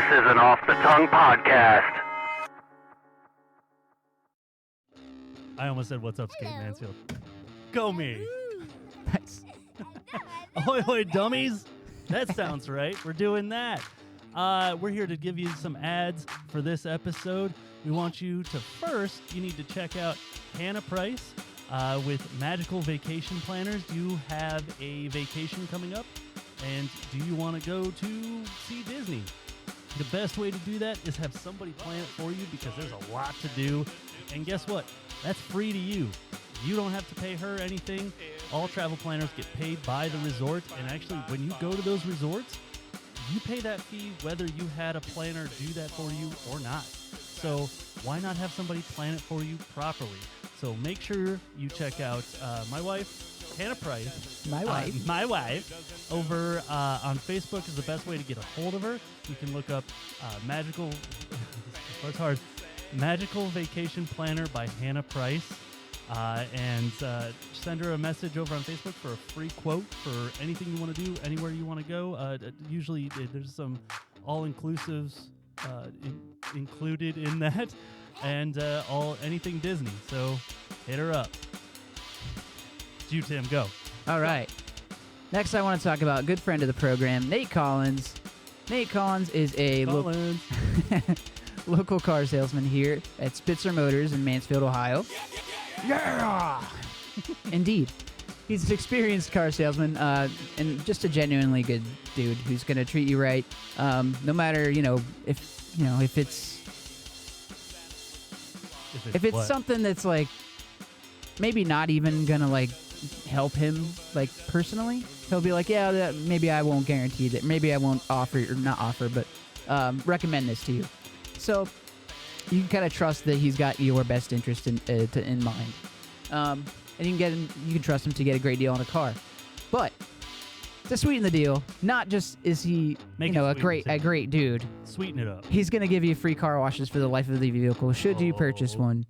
This is an Off the Tongue podcast. I almost said, "What's up, Skate Mansfield?" Go me. Nice. Ahoy, hoy, dummies. That sounds right. We're doing that. We're here to give you some ads for this episode. We want you to you need to check out h.price with Magical Vacation Planners. Do you have a vacation coming up? And do you want to go to see Disney? The best way to do that is have somebody plan it for you because there's a lot to do. And guess what? That's free to you. You don't have to pay her anything. All travel planners get paid by the resort. And actually, when you go to those resorts, you pay that fee whether you had a planner do that for you or not. So why not have somebody plan it for you properly? So make sure you check out my wife, h.price. My wife. Over on Facebook is the best way to get a hold of her. You can look up Magical. It's hard. Magical Vacation Planner by h.price. And send her a message over on Facebook for a free quote for anything you want to do, anywhere you want to go. Usually there's some all-inclusives included in that, and anything Disney. So hit her up. You, Tim, go. All right. Next, I want to talk about a good friend of the program, Nate Collins. Nate Collins is a local car salesman here at Spitzer Motors in Mansfield, Ohio. Yeah! Indeed. He's an experienced car salesman and just a genuinely good dude who's going to treat you right. No matter, if it's something that's like maybe not even going to like help him like personally, he'll be like, yeah, maybe I won't guarantee that. Maybe I won't recommend this to you. So you can kind of trust that he's got your best interest in mind, and you can trust him to get a great deal on a car. But to sweeten the deal, not just is he a great dude, sweeten it up. He's gonna give you free car washes for the life of the vehicle should you purchase one,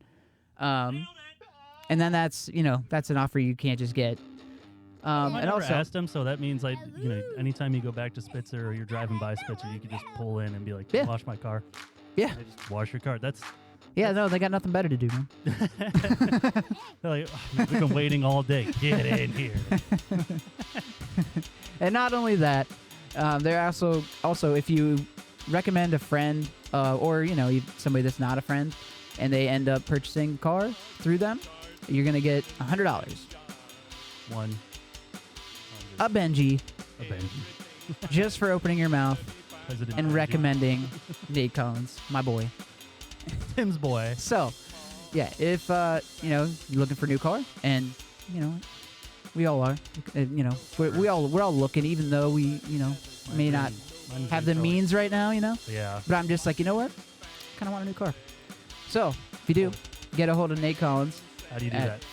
and then that's an offer you can't just get. I never asked him, so that means anytime you go back to Spitzer or you're driving by Spitzer, you can just pull in and be like, yeah. Wash my car. Yeah. They just wash your car. No, they got nothing better to do, man. They're like, we've been waiting all day. Get in here. And not only that, they're also if you recommend a friend or somebody that's not a friend, and they end up purchasing a car through them, you're gonna get $100. A Benji. Just for opening your mouth and recommending Nate Collins, my boy. Tim's boy. So, yeah, if you're looking for a new car, and we all are, we're all looking, even though we may not have the means right now, Yeah. But I'm just like, you know what? Kind of want a new car. So if you do, get a hold of Nate Collins. How do you do at that?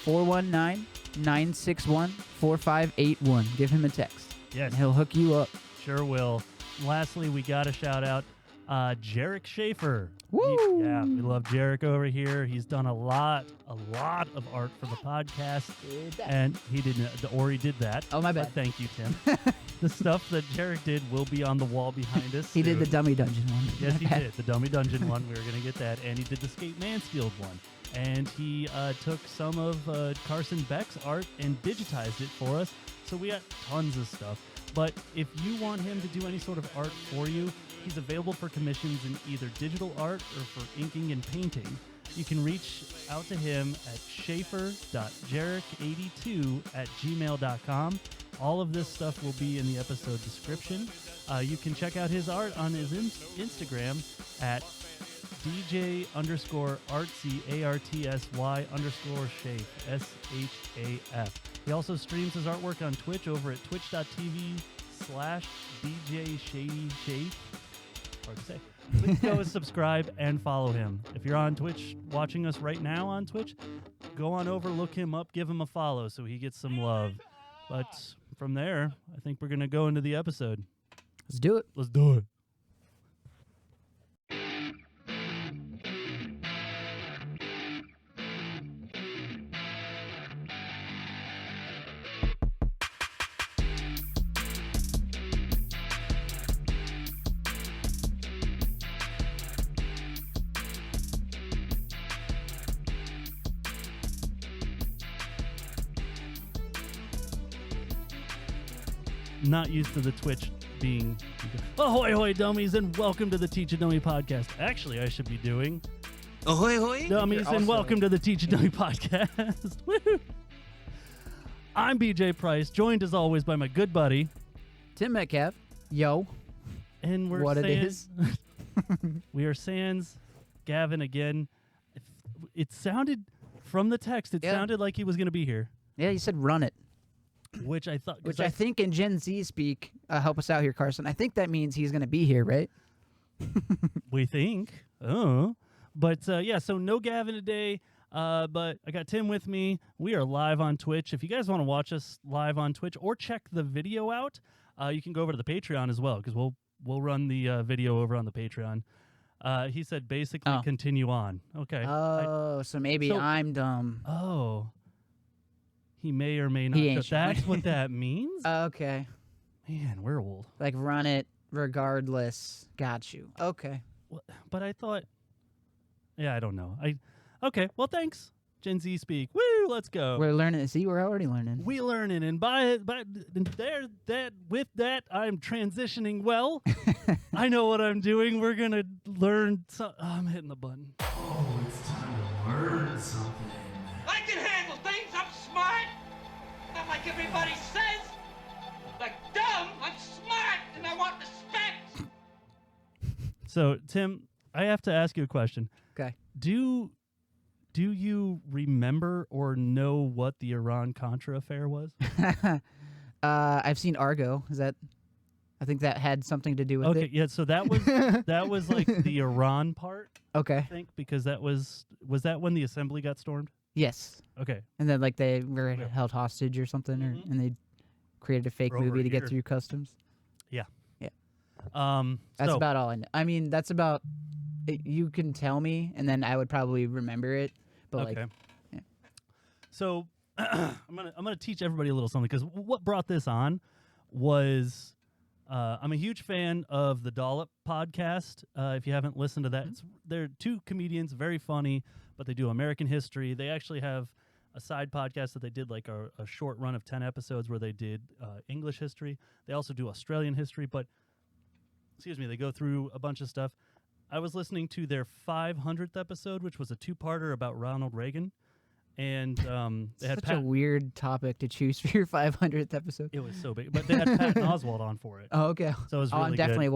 419-961-4581. Give him a text. Yes. And he'll hook you up. Sure will. Lastly, we got to shout out Jarek Schaefer. Woo! We love Jarek over here. He's done a lot of art for the podcast. And he didn't, or he did that. Oh, my bad. But thank you, Tim. The stuff that Jarek did will be on the wall behind us. He did the Dummy Dungeon one. Yes, he did. The Dummy Dungeon one. We were going to get that. And he did the Skate Mansfield one. And he took some of Carson Beck's art and digitized it for us. So we got tons of stuff. But if you want him to do any sort of art for you, he's available for commissions in either digital art or for inking and painting. You can reach out to him at schaefer.jarek82@gmail.com. All of this stuff will be in the episode description. You can check out his art on his Instagram at DJ_artsy, ARTSY_Shaf, SHAF. He also streams his artwork on Twitch over at twitch.tv/DJShadyShafe. Hard to say. Please go subscribe and follow him. If you're on Twitch watching us right now on Twitch, go on over, look him up, give him a follow so he gets some love. But from there, I think we're going to go into the episode. Let's do it. Let's do it. not used to the Twitch being. Ahoy, hoy, dummies, and welcome to the Teach a Dummy podcast. Actually, I should be doing. Ahoy, hoy. Dummies, and welcome to the Teach a Dummy podcast. Woo! I'm h.price, joined as always by my good buddy Tim Metcalf. Yo. And we're What it sans, is. we are sans Gavin again. It sounded from the text. It sounded like he was going to be here. Yeah, you said run it. Which I thought. Which I think in Gen Z speak, help us out here, Carson. I think that means he's going to be here, right? We think. Oh. But yeah, so no Gavin today. But I got Tim with me. We are live on Twitch. If you guys want to watch us live on Twitch or check the video out, you can go over to the Patreon as well, because we'll run the video over on the Patreon. He said basically continue on. Okay. Oh, so maybe I'm dumb. Oh. He may or may not. He ain't That's what that means? Okay. Man, we're old. Like run it regardless. Got you. Okay. But I thought, yeah, I don't know. Okay, well, thanks. Gen Z speak. Woo, let's go. We're learning. See, we're already learning. We learning, and with that, I'm transitioning well. I know what I'm doing. We're gonna learn. I'm hitting the button. Oh, it's time to learn something. I can handle things. I'm smart. Not like everybody says. Like dumb. I'm smart, and I want respect. So, Tim, I have to ask you a question. Okay. Do you remember or know what the Iran Contra Affair was? I've seen Argo. I think that had something to do with it. Okay, yeah. So that was like the Iran part. Okay. I think because was that when the assembly got stormed? Yes. Okay. And then like they were held hostage or something, and they created a fake Over movie to here. get through customs. Yeah. Yeah. That's about all I know. I mean, that's about. You can tell me, and then I would probably remember it. But okay. like, yeah. So I'm gonna teach everybody a little something, because what brought this on was I'm a huge fan of the Dollop podcast. If you haven't listened to that, they're two comedians, very funny, but they do American history. They actually have a side podcast that they did like a short run of 10 episodes where they did English history. They also do Australian history, but they go through a bunch of stuff. I was listening to their 500th episode, which was a two-parter about Ronald Reagan, and they had such a weird topic to choose for your 500th episode. It was so big, but they had Patton Oswalt on for it. Oh, okay. So it was really I'm good. definitely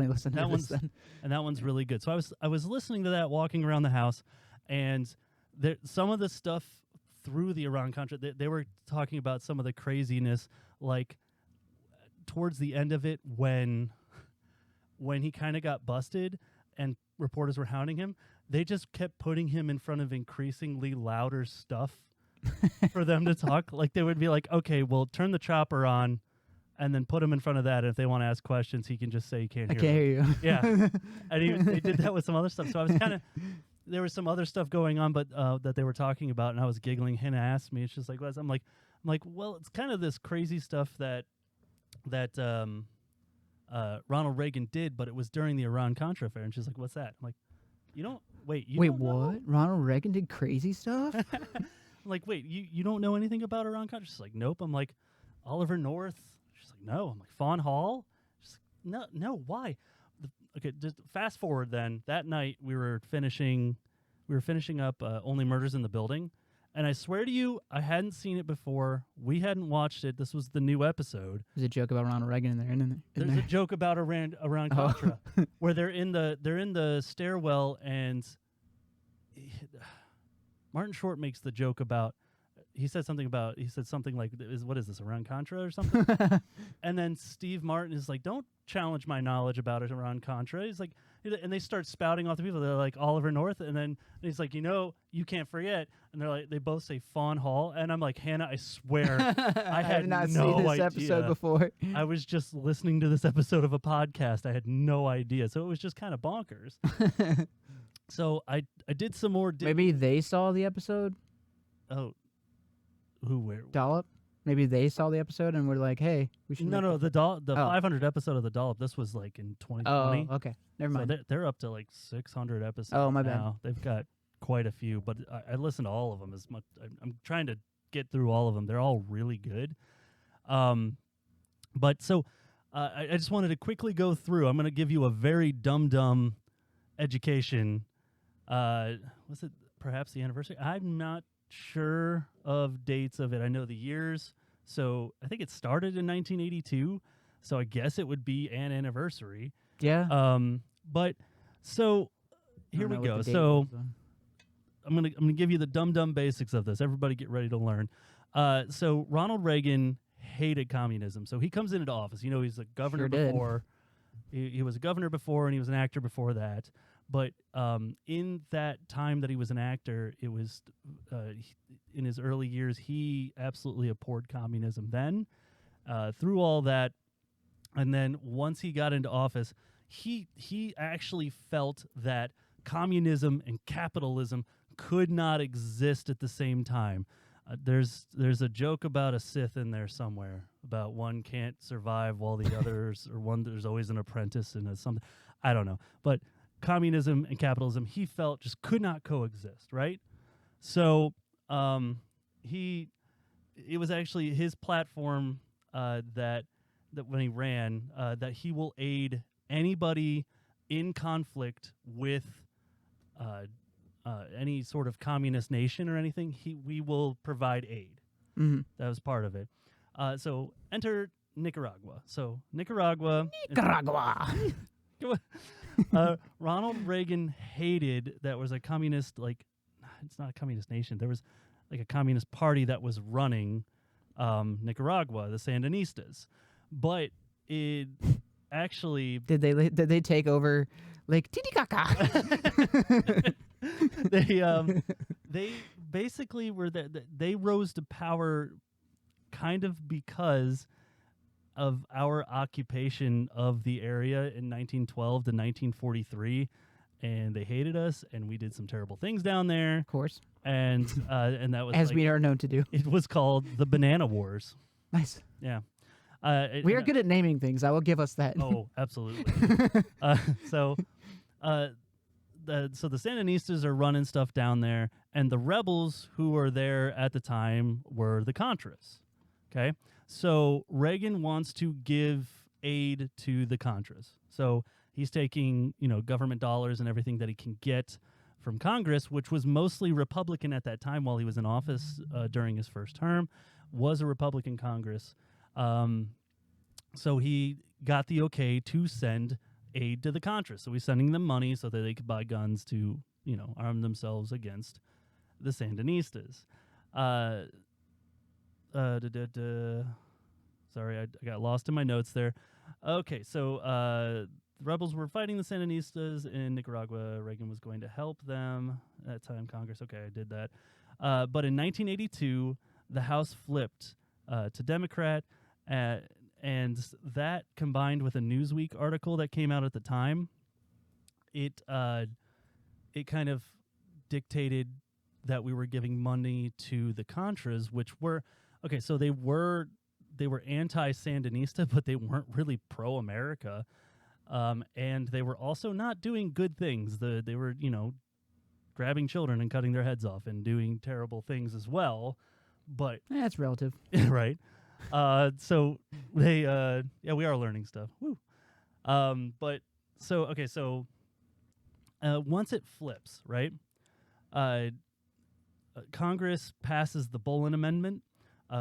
listening That to this then. And that one's really good. So I was listening to that walking around the house, and some of the stuff through the Iran Contra, they were talking about some of the craziness, like towards the end of it when he kind of got busted and reporters were hounding him, they just kept putting him in front of increasingly louder stuff for them to talk. Like they would be like, okay, well, turn the chopper on and then put him in front of that. And if they want to ask questions, he can just say he can't hear. I can't hear you. Yeah. And they did that with some other stuff. So I was there was some other stuff going on, but that they were talking about, and I was giggling. Hannah asked me, it's just like, I'm like, well, it's kind of this crazy stuff that Ronald Reagan did, but it was during the Iran Contra Affair. And she's like, what's that? I'm like, wait, don't what? know? Ronald Reagan ddid crazy stuff? I'm like, wait, you don't know anything about Iran Contra? She's like, nope. I'm like, Oliver North? She's like, no. I'm like, Fawn Hall? She's like, no, why? Okay, just fast forward then. That night we were finishing up Only Murders in the Building. And I swear to you, I hadn't seen it before. We hadn't watched it. This was the new episode. There's a joke about Ronald Reagan in there. There's a joke about Iran Contra, where they're in the stairwell, and Martin Short makes the joke about. He said something like, what is this, Iran Contra or something? And then Steve Martin is like, don't challenge my knowledge about Iran Contra. He's like, and they start spouting off the people. They're like Oliver North, and he's like, you can't forget. And they're like, they both say Fawn Hall, and I'm like, Hannah, I swear, I had not no seen this idea. episode before. I was just listening to this episode of a podcast. I had no idea, so it was just kind of bonkers. So I did some more. Maybe they saw the episode. Oh. Who, where? Dollop? Maybe they saw the episode and were like, hey, we should. No, the 500 episode of the Dollop, this was like in 2020. Oh, okay. Never mind. So they're up to like 600 episodes. Oh, my bad. Now. They've got quite a few, but I listen to all of them as much. I'm trying to get through all of them. They're all really good. But so I just wanted to quickly go through. I'm going to give you a very dumb education. Was it perhaps the anniversary? I'm not sure of dates of it. I know the years. So I think it started in 1982. So I guess it would be an anniversary. Yeah. But so here we go. So I'm gonna give you the dumb basics of this. Everybody get ready to learn. So Ronald Reagan hated communism. So he comes into office. You know, he's a governor before. He was a governor before, and he was an actor before that. But in that time that he was an actor, it was in his early years, he absolutely abhorred communism. Then, through all that, and then once he got into office, he actually felt that communism and capitalism could not exist at the same time. There's a joke about a Sith in there somewhere about one can't survive while the others, or one there's always an apprentice and something. I don't know, but communism and capitalism, he felt just could not coexist, right? So it was actually his platform that when he ran, that he will aid anybody in conflict with any sort of communist nation or anything. We will provide aid. Mm-hmm. That was part of it. So enter Nicaragua. So Nicaragua. Ronald Reagan hated that was a communist, like, it's not a communist nation. There was like a communist party that was running Nicaragua, the Sandinistas. But it actually... Did they take over Lake Titicaca? They basically were they rose to power kind of because of our occupation of the area in 1912 to 1943, and they hated us, and we did some terrible things down there. Of course. And that was as we are known to do. It was called the Banana Wars. Nice. Yeah. We are good at naming things. I will give us that. Oh, absolutely. So the Sandinistas are running stuff down there, and the rebels who were there at the time were the Contras. Okay, so Reagan wants to give aid to the Contras. So he's taking, government dollars and everything that he can get from Congress, which was mostly Republican at that time while he was in office during his first term, was a Republican Congress. So he got the okay to send aid to the Contras. So he's sending them money so that they could buy guns to, arm themselves against the Sandinistas. Sorry, I got lost in my notes there. Okay, so the rebels were fighting the Sandinistas in Nicaragua. Reagan was going to help them. At that time, Congress, okay, I did that. But in 1982, the House flipped to Democrat, and that combined with a Newsweek article that came out at the time, it kind of dictated that we were giving money to the Contras, which were okay. So they were anti-Sandinista, but they weren't really pro-America, and they were also not doing good things. They were grabbing children and cutting their heads off and doing terrible things as well. But that's relative, right? So they we are learning stuff. Woo. But so okay, so once it flips, right? Congress passes the Bolin Amendment,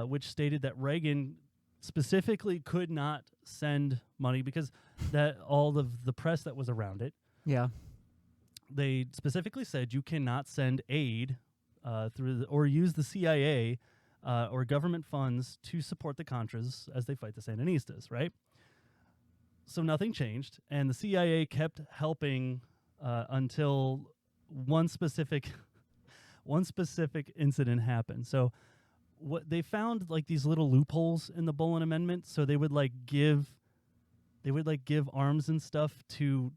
which stated that Reagan specifically could not send money because that all of the press that was around it. Yeah. They specifically said you cannot send aid through or use the CIA or government funds to support the Contras as they fight the Sandinistas, right? So nothing changed, and the CIA kept helping until one specific incident happened. So what they found, like, these little loopholes in the Bolin Amendment, so they would give arms and stuff to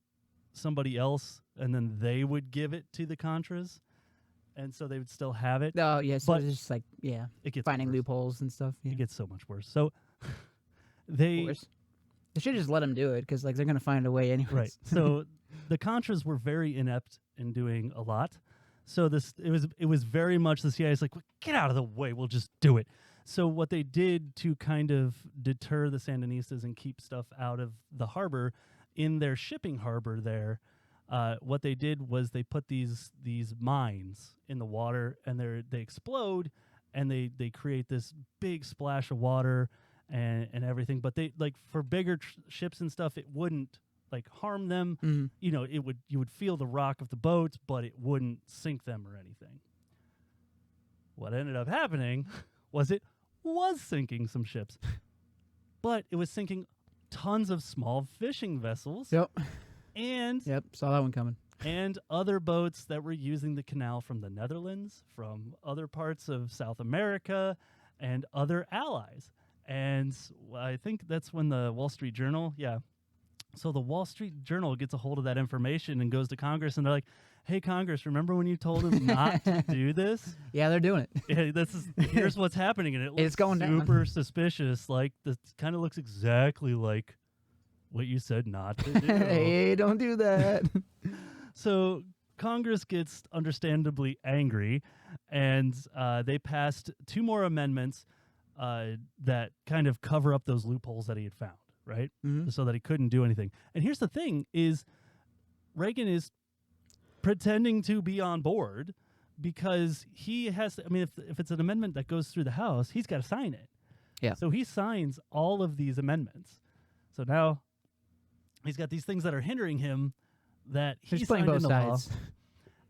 somebody else, and then they would give it to the Contras, and so they would still have it. Oh, yeah, so but it's just it gets finding worse. loopholes and stuff. Yeah. It gets so much worse. So they should just let them do it because they're going to find a way anyway. Right. So the Contras were very inept in doing a lot. So it was very much the CIA's like, well, get out of the way, we'll just do it. So what they did to kind of deter the Sandinistas and keep stuff out of the harbor, in their shipping harbor there, what they did was they put these mines in the water, and they explode, and they create this big splash of water and everything. But they, like, for bigger ships and stuff, it wouldn't like harm them. Mhm. You know, you would feel the rock of the boats, but it wouldn't sink them or anything. What ended up happening was it was sinking some ships, but it was sinking tons of small fishing vessels Yep. and Saw that one coming. and other boats that were using the canal from the Netherlands, from other parts of South America, and other allies. And I think that's when the Wall Street Journal, so the Wall Street Journal gets a hold of that information and goes to Congress, and they're like, "Hey, Congress, remember when you told them not to do this? Yeah, they're doing it. Yeah, here's what's happening," and it looks It's going down. super suspicious. Like, this kind of looks exactly like what you said not to do. Hey, don't do that. So Congress gets understandably angry, and they passed 2 more amendments that kind of cover up those loopholes that he had found, right? Mhm. So that he couldn't do anything. And here's the thing is, Reagan is pretending to be on board because he has to, I mean, if it's an amendment that goes through the House, he's got to sign it. Yeah. So he signs all of these amendments. So now he's got these things that are hindering him that He's he's playing signed both into law. sides.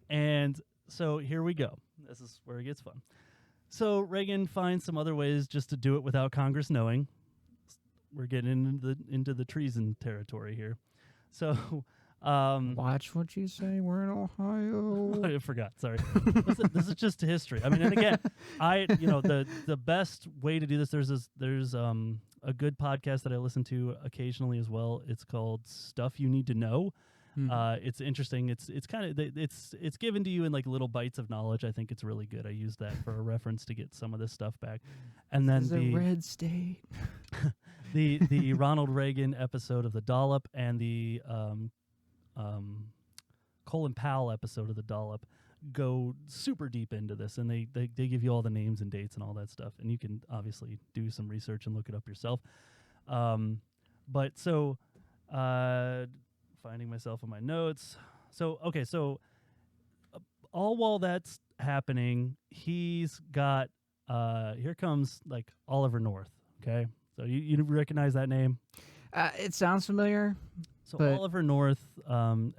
And so here we go. This is where it gets fun. So Reagan finds some other ways just to do it without Congress knowing. We're getting into the treason territory here. So Watch what you say. We're in Ohio. I forgot. Sorry. This is just history. I mean, and again, the best way to do this. There's a good podcast that I listen to occasionally as well. It's called Stuff You Need to Know. It's interesting. It's kind of it's given to you in like little bites of knowledge. I think it's really good. I use that for a reference to get some of this stuff back. And then This is a red state. the Ronald Reagan episode of The Dollop and the Colin Powell episode of The Dollop go super deep into this, and they give you all the names and dates and all that stuff, and you can obviously do some research and look it up yourself. But so finding myself in my notes. So all while that's happening, he's got here comes like Oliver North. Okay, so you recognize that name? It sounds familiar. So But- Oliver North,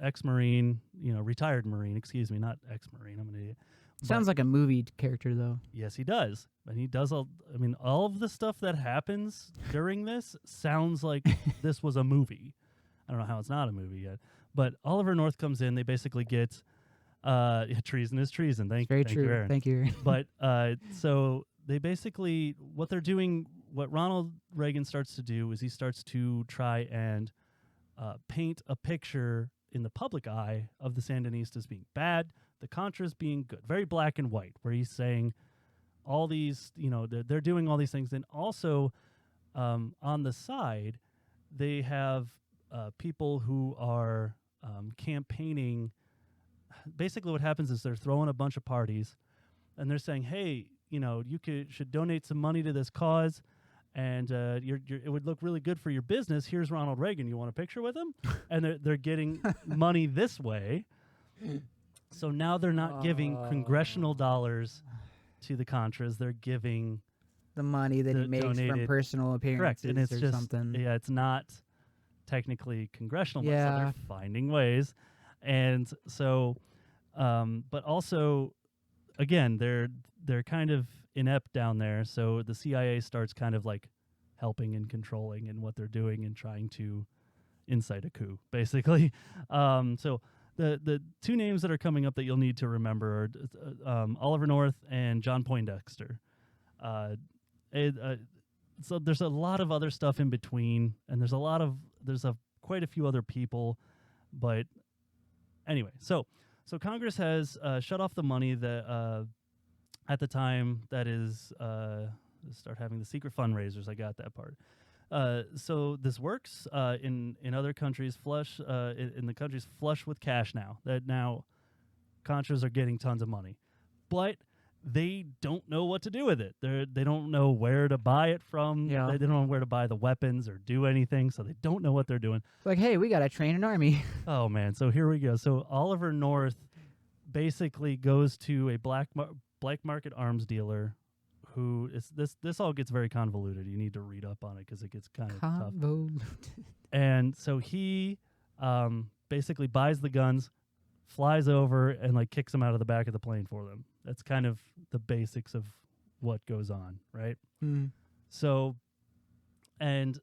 ex-Marine, retired Marine, excuse me, not ex-Marine, I'm an idiot. Sounds like a movie character, though. Yes, he does. And he does all of the stuff that happens during this sounds like this was a movie. I don't know how it's not a movie yet. But Oliver North comes in, they basically get treason is treason. Thank Very you, true. Aaron. Thank you, Aaron. But so they basically, what they're doing, what Ronald Reagan starts to do is he starts to try and paint a picture in the public eye of the Sandinistas being bad, the Contras being good, very black and white, where he's saying all these, they're doing all these things. And also on the side, they have people who are campaigning. Basically what happens is they're throwing a bunch of parties and they're saying, hey, you should donate some money to this cause, and it would look really good for your business. Here's Ronald Reagan. You want a picture with him? And they're getting money this way. So now they're not giving congressional dollars to the Contras. They're giving The money that he the makes from donated- personal appearances correct, and it's or just something. yeah, it's not technically congressional. money, so Yeah. they're finding ways, and so, but also, again, they're kind of inept down there. So the CIA starts kind of like helping and controlling in what they're doing and trying to incite a coup, basically. So the 2 names that are coming up that you'll need to remember are Oliver North and John Poindexter. So there's a lot of other stuff in between, and there's quite a few other people, but anyway, so Congress has shut off the money that at the time that is start having the secret fundraisers. I got that part. So this works in other countries. In the countries flush with cash now. That now Contras are getting tons of money, but they don't know what to do with it. They don't know where to buy it from. Yeah. They don't know where to buy the weapons or do anything, so they don't know what they're doing. It's like, hey, we got to train an army. Oh, man. So here we go. So Oliver North basically goes to a black market arms dealer who is this all gets very convoluted. You need to read up on it because it gets kind of tough. Convoluted. And so he basically buys the guns, flies over, and like kicks them out of the back of the plane for them. That's kind of the basics of what goes on, right? So, and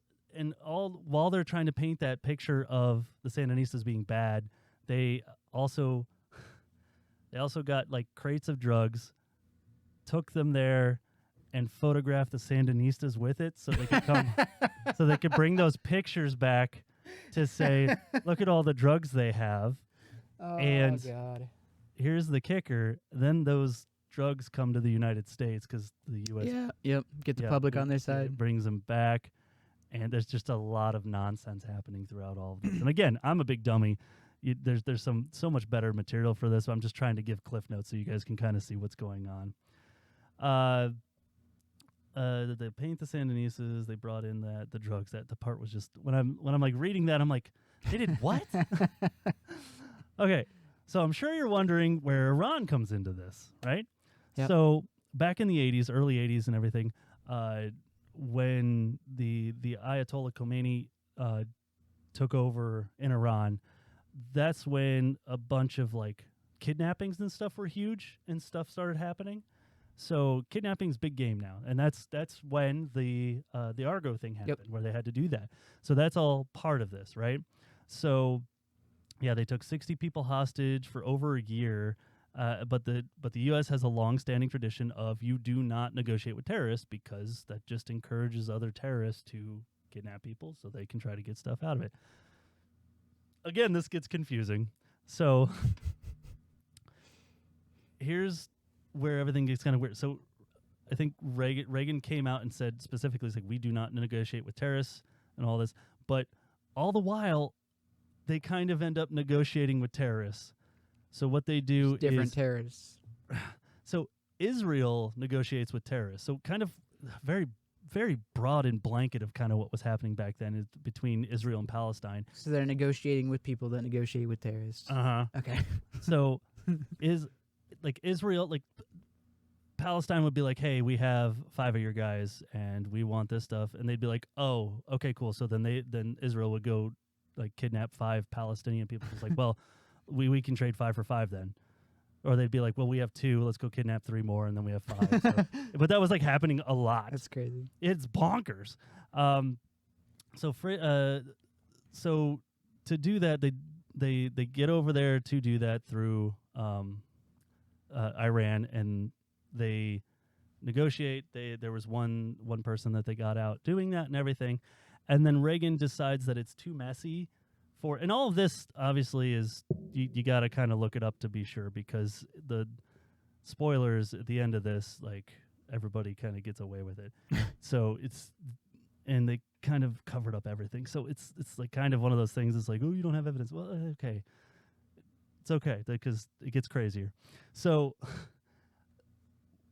all while they're trying to paint that picture of the Sandinistas being bad, they also got like crates of drugs, took them there, and photographed the Sandinistas with it, so they could come, so they could bring those pictures back to say, look at all the drugs they have. Oh, And God. here's the kicker: then those drugs come to the United States because the U.S. Yeah. Yep. Get the public on their side. It brings them back, and there's just a lot of nonsense happening throughout all of this. And again, I'm a big dummy. There's so much better material for this. So I'm just trying to give cliff notes so you guys can kind of see what's going on. They paint the Sandinistas. They brought in the drugs. That the part was just when I'm like reading that, I'm like, they did what? Okay, so I'm sure you're wondering where Iran comes into this, right? Yep. So back in the 80s, early 80s and everything, when the Ayatollah Khomeini took over in Iran, that's when a bunch of like kidnappings and stuff were huge and stuff started happening. So kidnapping's big game now, and that's when the Argo thing happened, where they had to do that. So that's all part of this, right? So yeah, they took 60 people hostage for over a year, but the U.S. has a long-standing tradition of you do not negotiate with terrorists because that just encourages other terrorists to kidnap people so they can try to get stuff out of it. Again, this gets confusing. So here's where everything gets kind of weird. So I think Reagan came out and said specifically, it's like, we do not negotiate with terrorists and all this. But all the while, they kind of end up negotiating with terrorists. So what they do Just different is... terrorists. So Israel negotiates with terrorists. So kind of very, very broad and blanket of kind of what was happening back then is between Israel and Palestine. So they're negotiating with people that negotiate with terrorists. Uh-huh. Okay. So Israel, Palestine would be like, hey, we have 5 of your guys and we want this stuff. And they'd be like, oh, okay, cool. So then Israel would go kidnap 5 Palestinian people. It's like, well, we can trade 5 for 5 then. Or they'd be like, well, we have 2, let's go kidnap 3 more, and then we have 5. So, but that was happening a lot. That's crazy. It's bonkers. So to do that, they get over there to do that through Iran, and they negotiate. There was one person that they got out doing that and everything, and then Reagan decides that it's too messy for, and all of this obviously is you got to kind of look it up to be sure, because the spoilers at the end of this, everybody kind of gets away with it. So and they kind of covered up everything. So it's kind of one of those things. It's like, oh, you don't have evidence. Well, okay. It's okay, because it gets crazier. So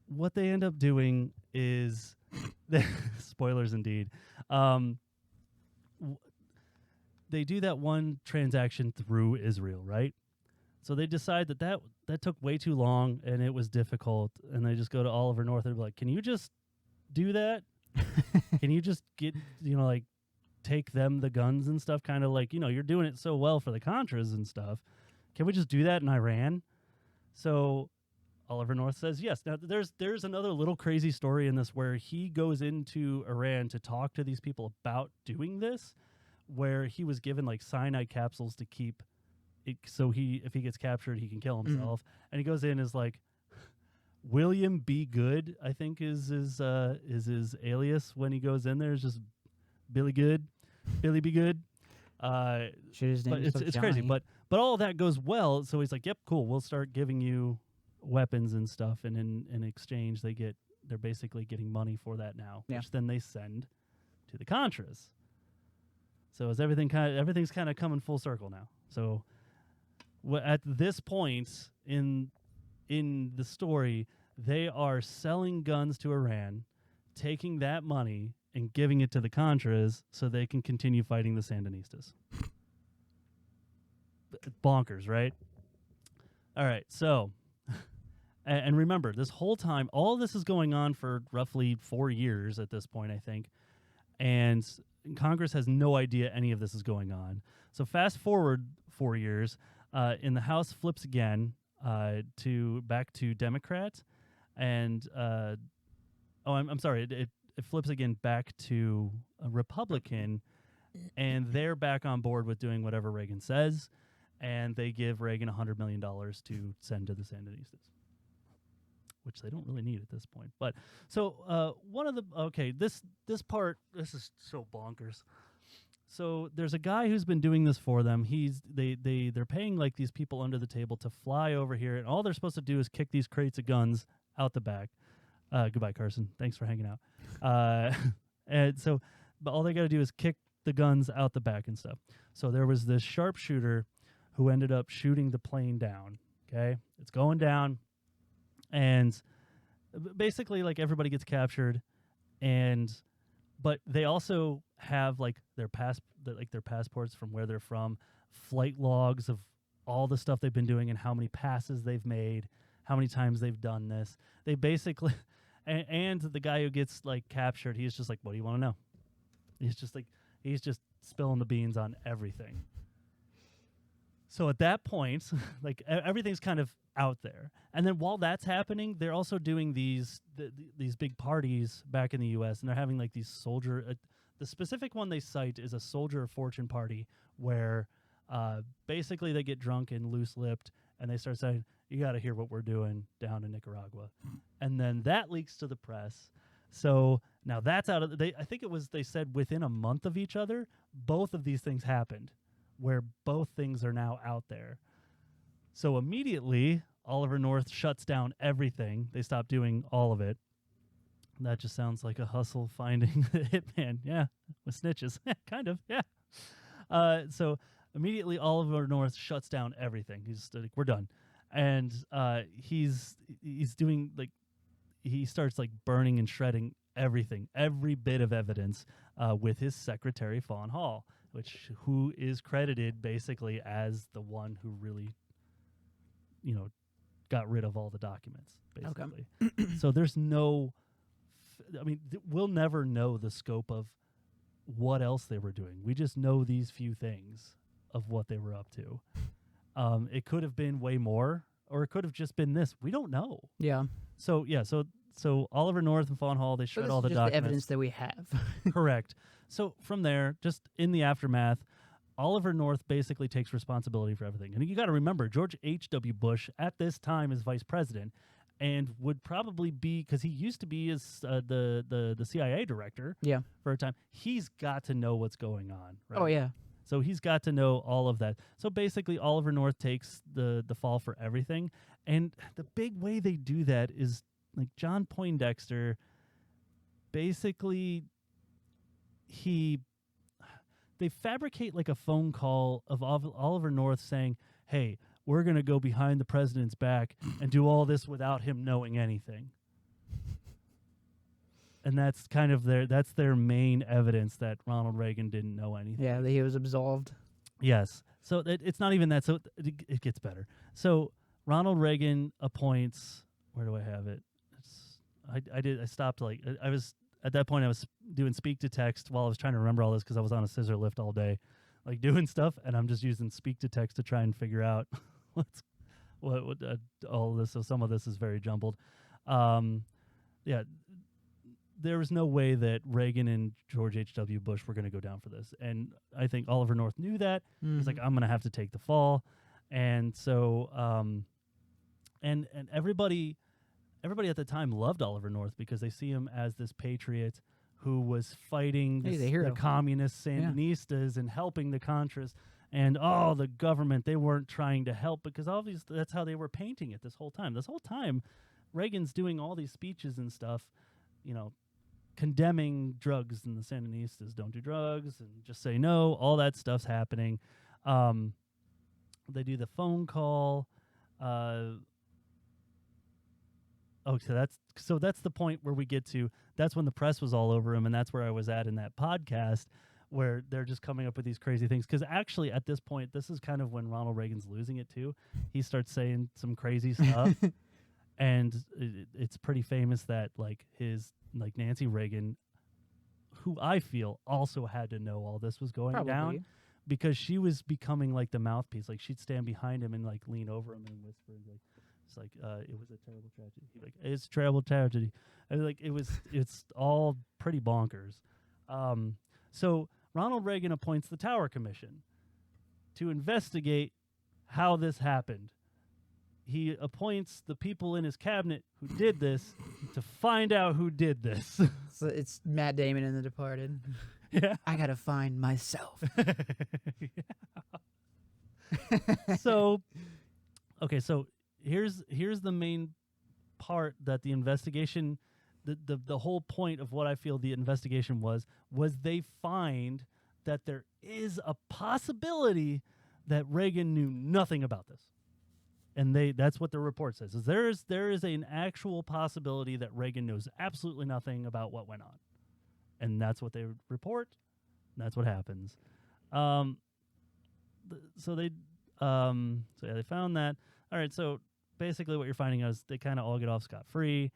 what they end up doing is, spoilers indeed, they do that one transaction through Israel, right? So they decide that took way too long and it was difficult, and they just go to Oliver North and be like, can you just do that? Can you just get, take them the guns and stuff, kind of you're doing it so well for the Contras and stuff. Can we just do that in Iran? So Oliver North says yes. Now, there's another little crazy story in this where he goes into Iran to talk to these people about doing this, where he was given cyanide capsules to keep it, so if he gets captured, he can kill himself. And he goes in as William B. Good, I think is his alias when he goes in there. Is just Billy Good, Billy B. Good. His name is it's crazy, but all of that goes well. So he's like, "Yep, cool. We'll start giving you weapons and stuff, and in exchange, they're basically getting money for that now, which then they send to the Contras. So as everything's kind of coming full circle now. So at this point in the story, They are selling guns to Iran, taking that money and giving it to the Contras so they can continue fighting the Sandinistas. Bonkers, right? All right, so, and remember, this whole time, all this is going on for roughly 4 years at this point, I think, and Congress has no idea any of this is going on. So fast forward 4 years, in the House flips again back to Democrat, and I'm sorry, it flips again back to a Republican, and they're back on board with doing whatever Reagan says, and they give Reagan $100 million to send to the Sandinistas, which they don't really need at this point. But so this part, this is so bonkers. So there's a guy who's been doing this for them. They're paying like these people under the table to fly over here, and all they're supposed to do is kick these crates of guns out the back. Goodbye, Carson. Thanks for hanging out. And so, but all they got to do is kick the guns out the back and stuff. So there was this sharpshooter who ended up shooting the plane down. Okay, it's going down, and basically, like, everybody gets captured, but they also have like their passports from where they're from, flight logs of all the stuff they've been doing and how many passes they've made, how many times they've done this. They basically, and the guy who gets like captured, he's just like, "What do you want to know?" He's just spilling the beans on everything. So at that point, like, everything's kind of out there. And then while that's happening, they're also doing these big parties back in the U.S. and they're having like these the specific one they cite is a soldier of fortune party where basically they get drunk and loose-lipped and they start saying, "You got to hear what we're doing down in Nicaragua." And then that leaks to the press. So now that's out of I think they said within a month of each other, both of these things happened, where both things are now out there. So immediately, Oliver North shuts down everything. They stop doing all of it. That just sounds like a hustle finding the hitman. Yeah, with snitches. Kind of, yeah. So immediately, Oliver North shuts down everything. He's like, "We're done." And he's doing, like, he starts, like, burning and shredding everything, every bit of evidence with his secretary, Fawn Hall, who is credited basically as the one who really, got rid of all the documents, basically. Okay. So there's we'll never know the scope of what else they were doing. We just know these few things of what they were up to. It could have been way more, or it could have just been this. We don't know. Yeah. So Oliver North and Fawn Hall, they shred all the just documents. The evidence that we have. Correct. So from there, just in the aftermath, Oliver North basically takes responsibility for everything. And you got to remember, George H.W. Bush at this time is vice president, and would probably be, because he used to be the CIA director. Yeah. For a time. He's got to know what's going on. Right? Oh yeah. So he's got to know all of that. So basically, Oliver North takes the fall for everything. And the big way they do that is, like, John Poindexter, basically, they fabricate like a phone call of Oliver North saying, "Hey, we're going to go behind the president's back and do all this without him knowing anything." And that's kind of their main evidence that Ronald Reagan didn't know anything. Yeah, that he was absolved. Yes. So it's not even that. So it gets better. So Ronald Reagan appoints, where do I have it? I stopped, like, I was, at that point I was doing speak to text while I was trying to remember all this, because I was on a scissor lift all day, like, doing stuff, and I'm just using speak to text to try and figure out what all of this. So some of this is very jumbled. Yeah. There was no way that Reagan and George H.W. Bush were going to go down for this. And I think Oliver North knew that. Mm-hmm. He's like, "I'm going to have to take the fall." And so, and everybody at the time loved Oliver North because they see him as this patriot who was fighting the communist Sandinistas and helping the Contras. And, the government, they weren't trying to help, because obviously that's how they were painting it this whole time. This whole time, Reagan's doing all these speeches and stuff, condemning drugs, and the Sandinistas don't do drugs and just say no. All that stuff's happening. They do the phone call. Oh, so that's the point where we get to. That's when the press was all over him, and that's where I was at in that podcast, where they're just coming up with these crazy things. Because actually, at this point, this is kind of when Ronald Reagan's losing it too. He starts saying some crazy stuff, and it's pretty famous that like Nancy Reagan, who I feel also had to know all this was going Probably. down, because she was becoming like the mouthpiece. Like she'd stand behind him and like lean over him and whisper like. It's like it was a terrible tragedy. He'd be like, it's a terrible tragedy. And like it's all pretty bonkers. So Ronald Reagan appoints the Tower Commission to investigate how this happened. He appoints the people in his cabinet who did this to find out who did this. So it's Matt Damon in The Departed. Yeah. I gotta find myself. So, okay, so here's the main part that the investigation, the whole point of what I feel the investigation was they find that there is a possibility that Reagan knew nothing about this. And that's what the report says. Is there is an actual possibility that Reagan knows absolutely nothing about what went on. And that's what they report. And that's what happens. So they found that. All right, so basically what you're finding out is they kind of all get off scot-free.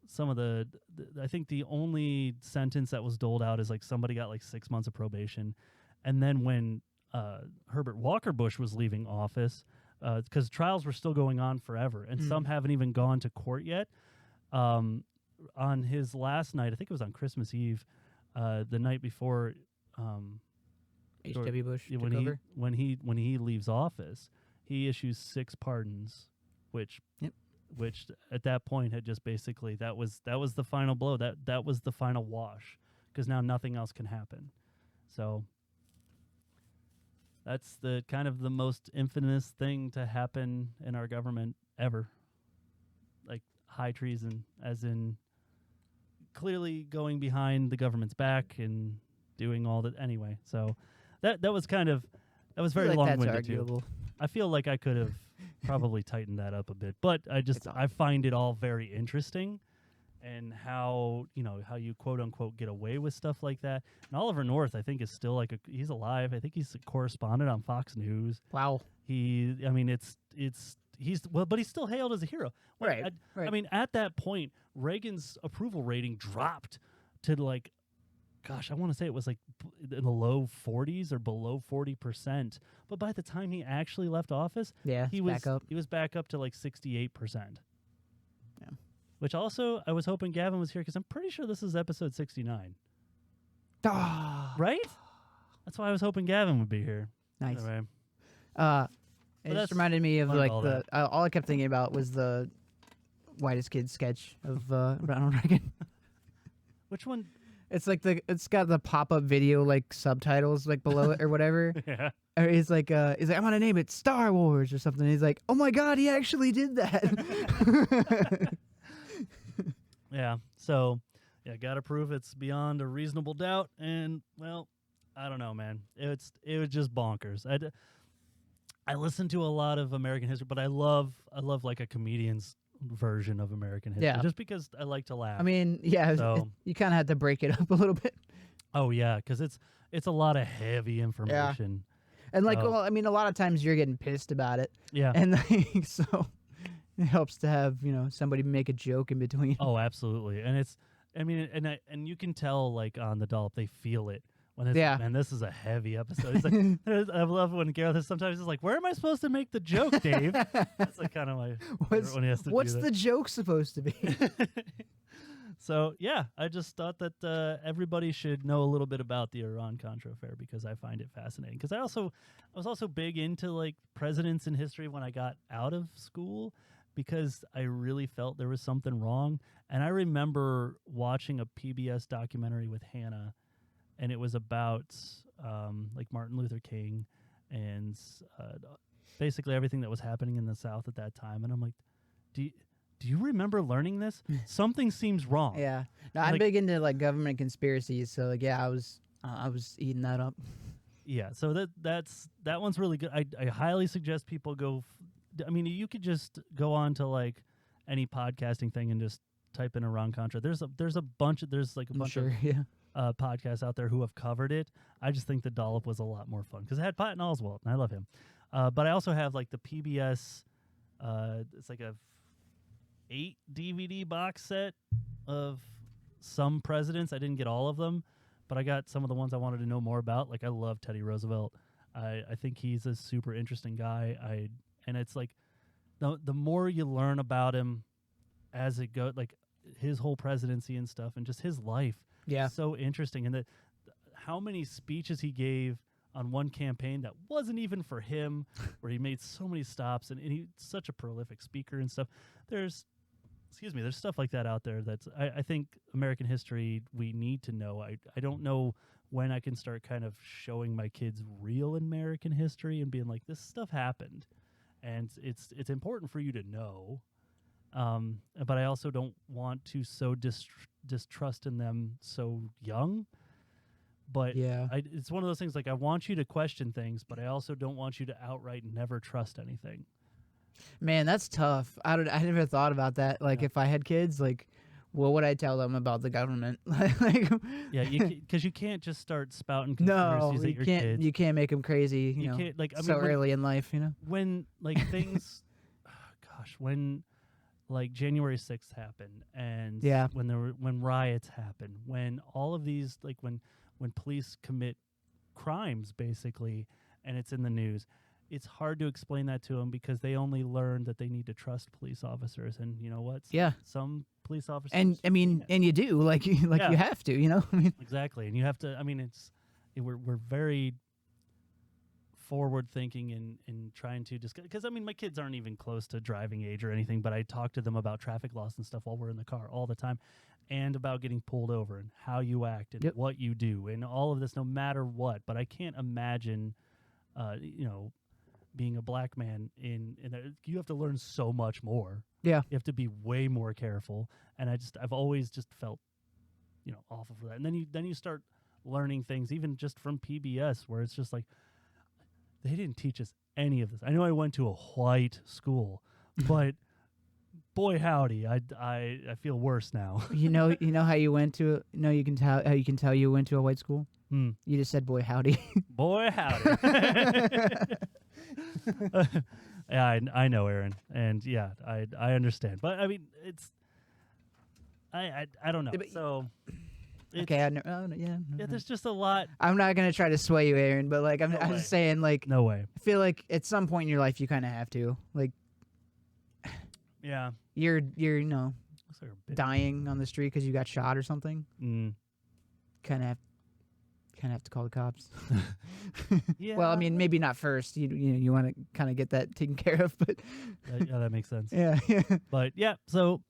Some of I think the only sentence that was doled out is like somebody got like 6 months of probation. And then when Herbert Walker Bush was leaving office, because trials were still going on forever, and some haven't even gone to court yet. On his last night, I think it was on Christmas Eve, the night before H.W. Bush took when over. he leaves office, he issues 6 pardons, which at that point had just basically that was the final blow. That was the final wash, because now nothing else can happen. So that's the kind of the most infamous thing to happen in our government ever. Like high treason, as in clearly going behind the government's back and doing all that anyway. So that was very long-winded That's arguable. too. I feel like I could have probably tightened that up a bit, but I find it all very interesting, and how you quote unquote get away with stuff like that. And Oliver North, I think, is still he's alive. I think he's a correspondent on Fox News. Wow. But he's still hailed as a hero. Right. I mean, at that point, Reagan's approval rating dropped to like, gosh, I want to say it was like in the low 40s or below 40%. But by the time he actually left office, he was back up to like 68%. Yeah. Which also, I was hoping Gavin was here, because I'm pretty sure this is episode 69. Right? That's why I was hoping Gavin would be here. Nice. Anyway. It just reminded me of learned like all all I kept thinking about was the Whitest Kid sketch of Ronald Reagan. Which one? It's like it's got the pop-up video like subtitles like below it or whatever. Yeah. Or he's like I'm gonna name it Star Wars or something. He's like, oh my god, he actually did that. Yeah. So, yeah, gotta prove it's beyond a reasonable doubt. And well, I don't know, man. It was just bonkers. I listen to a lot of American history, but I love like a comedian's version of American history, just because I like to laugh. I mean, yeah, so, you kind of have to break it up a little bit. Oh yeah, because it's a lot of heavy information. And like, well, I mean, a lot of times you're getting pissed about it. Yeah. And like, so it helps to have somebody make a joke in between. Oh, absolutely. And and you can tell like on the dollop they feel it. When it's man, this is a heavy episode. It's like, I love when Gareth sometimes is like, where am I supposed to make the joke, Dave? That's like kind of my favorite when he has to what's do that. the joke supposed to be? So yeah, I just thought that everybody should know a little bit about the Iran Contra Affair, because I find it fascinating. Because I was also big into like presidents in history when I got out of school, because I really felt there was something wrong. And I remember watching a PBS documentary with Hannah, and it was about like Martin Luther King and basically everything that was happening in the South at that time. And I'm like, do you remember learning this? Something seems wrong. Yeah. No, I'm big into like government conspiracies. So like, yeah, I was eating that up. Yeah. So that one's really good. I highly suggest people go. I mean, you could just go on to like any podcasting thing and just type in Iran Contra. There's a bunch of Sure, yeah. podcasts out there who have covered it. I just think the Dollop was a lot more fun because it had Patton Oswalt, and I love him. But I also have like the PBS. It's like a 8 DVD box set of some presidents. I didn't get all of them, but I got some of the ones I wanted to know more about. Like I love Teddy Roosevelt. I think he's a super interesting guy. And it's like the more you learn about him as it goes, like his whole presidency and stuff, and just his life. Yeah. So interesting. And how many speeches he gave on one campaign that wasn't even for him, where he made so many stops, and he's such a prolific speaker and stuff. There's stuff like that out there that's, I think American history we need to know. I don't know when I can start kind of showing my kids real American history and being like, this stuff happened, and it's important for you to know. But I also don't want to sow distrust in them so young. But Yeah. it's one of those things, like I want you to question things, but I also don't want you to outright never trust anything. Man, that's tough. I never thought about that. Like, Yeah. if I had kids, like, what would I tell them about the government? Like, Yeah, because you can't just start spouting no, conspiracies at you your can't. kids. You can't make them crazy. You know, can't, like, I so mean, early in life. You know. when like things, when like January 6th happened, and Yeah. when riots happened, when all of these, like when police commit crimes, basically, and it's in the news. It's hard to explain that to them because they only learn that they need to trust police officers, and you know what? Yeah. Some police officers, And I mean, and you do like you Yeah. have to. You know. I mean, exactly, and you have to. I mean, we're very forward thinking in trying to discuss, because I mean, my kids aren't even close to driving age or anything, but I talk to them about traffic laws and stuff while we're in the car all the time, and about getting pulled over and how you act and Yep. what you do and all of this, no matter what. But I can't imagine, being a black man you have to learn so much more. Yeah. You have to be way more careful. And I've always just felt, awful for that. And then you start learning things, even just from PBS, where it's just like, they didn't teach us any of this. I know I went to a white school, but boy howdy, I feel worse now. you know how you went to. You can tell how you can tell you went to a white school. You just said, "Boy howdy." Boy howdy. Yeah, I know, Aaron, and yeah, I understand, but I mean, it's I don't know. But- So Okay, yeah. there's just a lot. I'm not gonna try to sway you, Aaron, but like I'm No way. just saying, like No way. I feel like at some point in your life you kind of have to, like Yeah. you're Looks like a bit. dying on the street because you got shot or something. Mm. Kind of have to call the cops. Yeah. Well, I mean, maybe not first. You want to kind of get that taken care of, but yeah, that makes sense. yeah. But yeah, so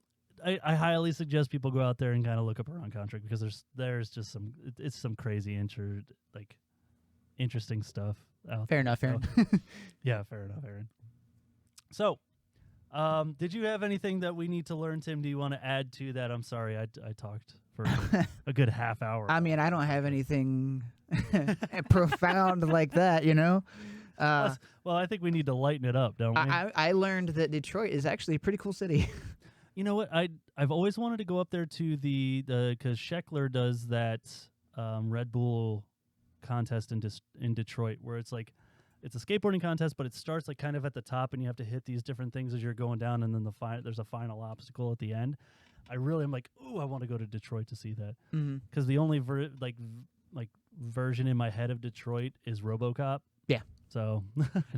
I highly suggest people go out there and kind of look up Iran Contra, because there's just some crazy interesting stuff out Fair there. enough, Aaron. So, yeah, fair enough, Aaron. So, did you have anything that we need to learn, Tim? Do you want to add to that? I'm sorry, I talked for a good half hour. I mean, I don't have anything profound like that, you know. Well, I think we need to lighten it up, don't we? I learned that Detroit is actually a pretty cool city. You know what? I've always wanted to go up there to because Scheckler does that Red Bull contest in Detroit, where it's like it's a skateboarding contest, but it starts like kind of at the top, and you have to hit these different things as you're going down, and then there's a final obstacle at the end. I really am like, ooh, I want to go to Detroit to see that, because the only version in my head of Detroit is RoboCop. Yeah. So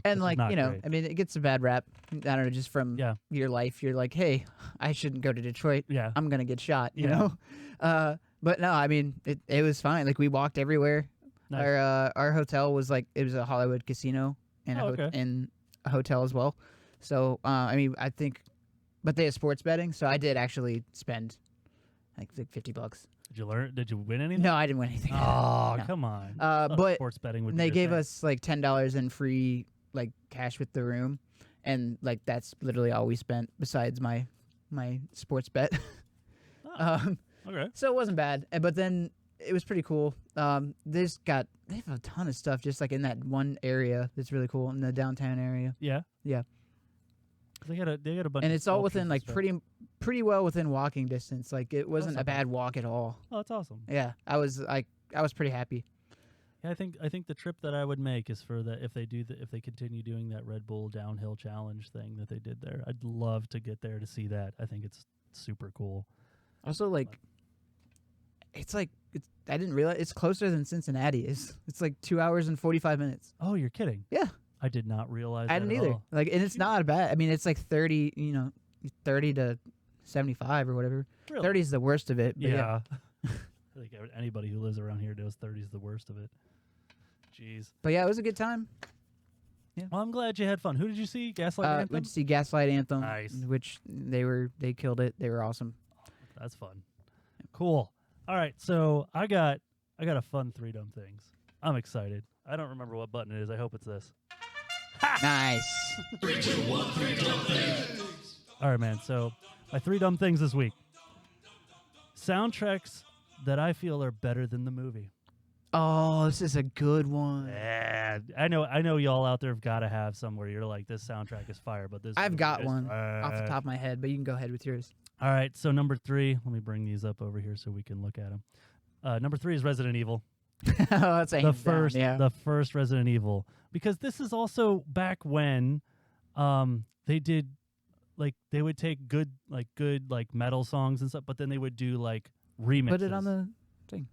And like, not you know, great. I mean, it gets a bad rap. I don't know, just from your life. You're like, hey, I shouldn't go to Detroit. Yeah. I'm gonna get shot. You Yeah. know. But no, I mean, it was fine. Like we walked everywhere. Nice. Our hotel was like, it was a Hollywood casino and and a hotel as well. So I mean, I think, but they have sports betting, so I did actually spend like $50. Did you win anything? No, I didn't win anything. Oh, No. come on. But sports betting would be they your gave thing. us like $10 in free like cash with the room, and like that's literally all we spent besides my sports bet. Okay. So it wasn't bad, but then it was pretty cool. They have a ton of stuff just like in that one area that's really cool in the downtown area. Yeah. Yeah. They got a bunch. And of it's all sculptures within and like stuff. pretty well within walking distance. Like it wasn't a not bad walk at all. Oh, that's awesome. Yeah, I was pretty happy. Yeah, I think the trip that I would make is for the if they continue doing that Red Bull downhill challenge thing that they did there. I'd love to get there to see that. I think it's super cool. Also, like, I didn't realize it's closer than Cincinnati is. It's like 2 hours and 45 minutes. Oh, you're kidding? Yeah, I did not realize. I that didn't at either. all. Like, and it's not bad. I mean, it's like 30, 30 to 75 or whatever. Really? 30 is the worst of it. But Yeah. I think anybody who lives around here knows 30 is the worst of it. Jeez. But yeah, it was a good time. Well, I'm glad you had fun. Who did you see? Gaslight Anthem? Went to see Gaslight Anthem. Nice. Which they killed it. They were awesome. That's fun. Cool. All right, so I got a fun 3 dumb things. I'm excited. I don't remember what button it is. I hope it's this. Nice. 3, 2, 1, 3 dumb things. All right, man. So my 3 dumb things this week. Soundtracks that I feel are better than the movie. Oh, this is a good one. Yeah, I know y'all out there have got to have some where you're like, this soundtrack is fire, but this I've movie got is one fire. off the top of my head, but you can go ahead with yours. All right, so number 3, let me bring these up over here so we can look at them. Number 3 is Resident Evil. Oh, that's The first, yeah. the first Resident Evil, because this is also back when, they did, like they would take good metal songs and stuff, but then they would do like remixes. Put it on the thing.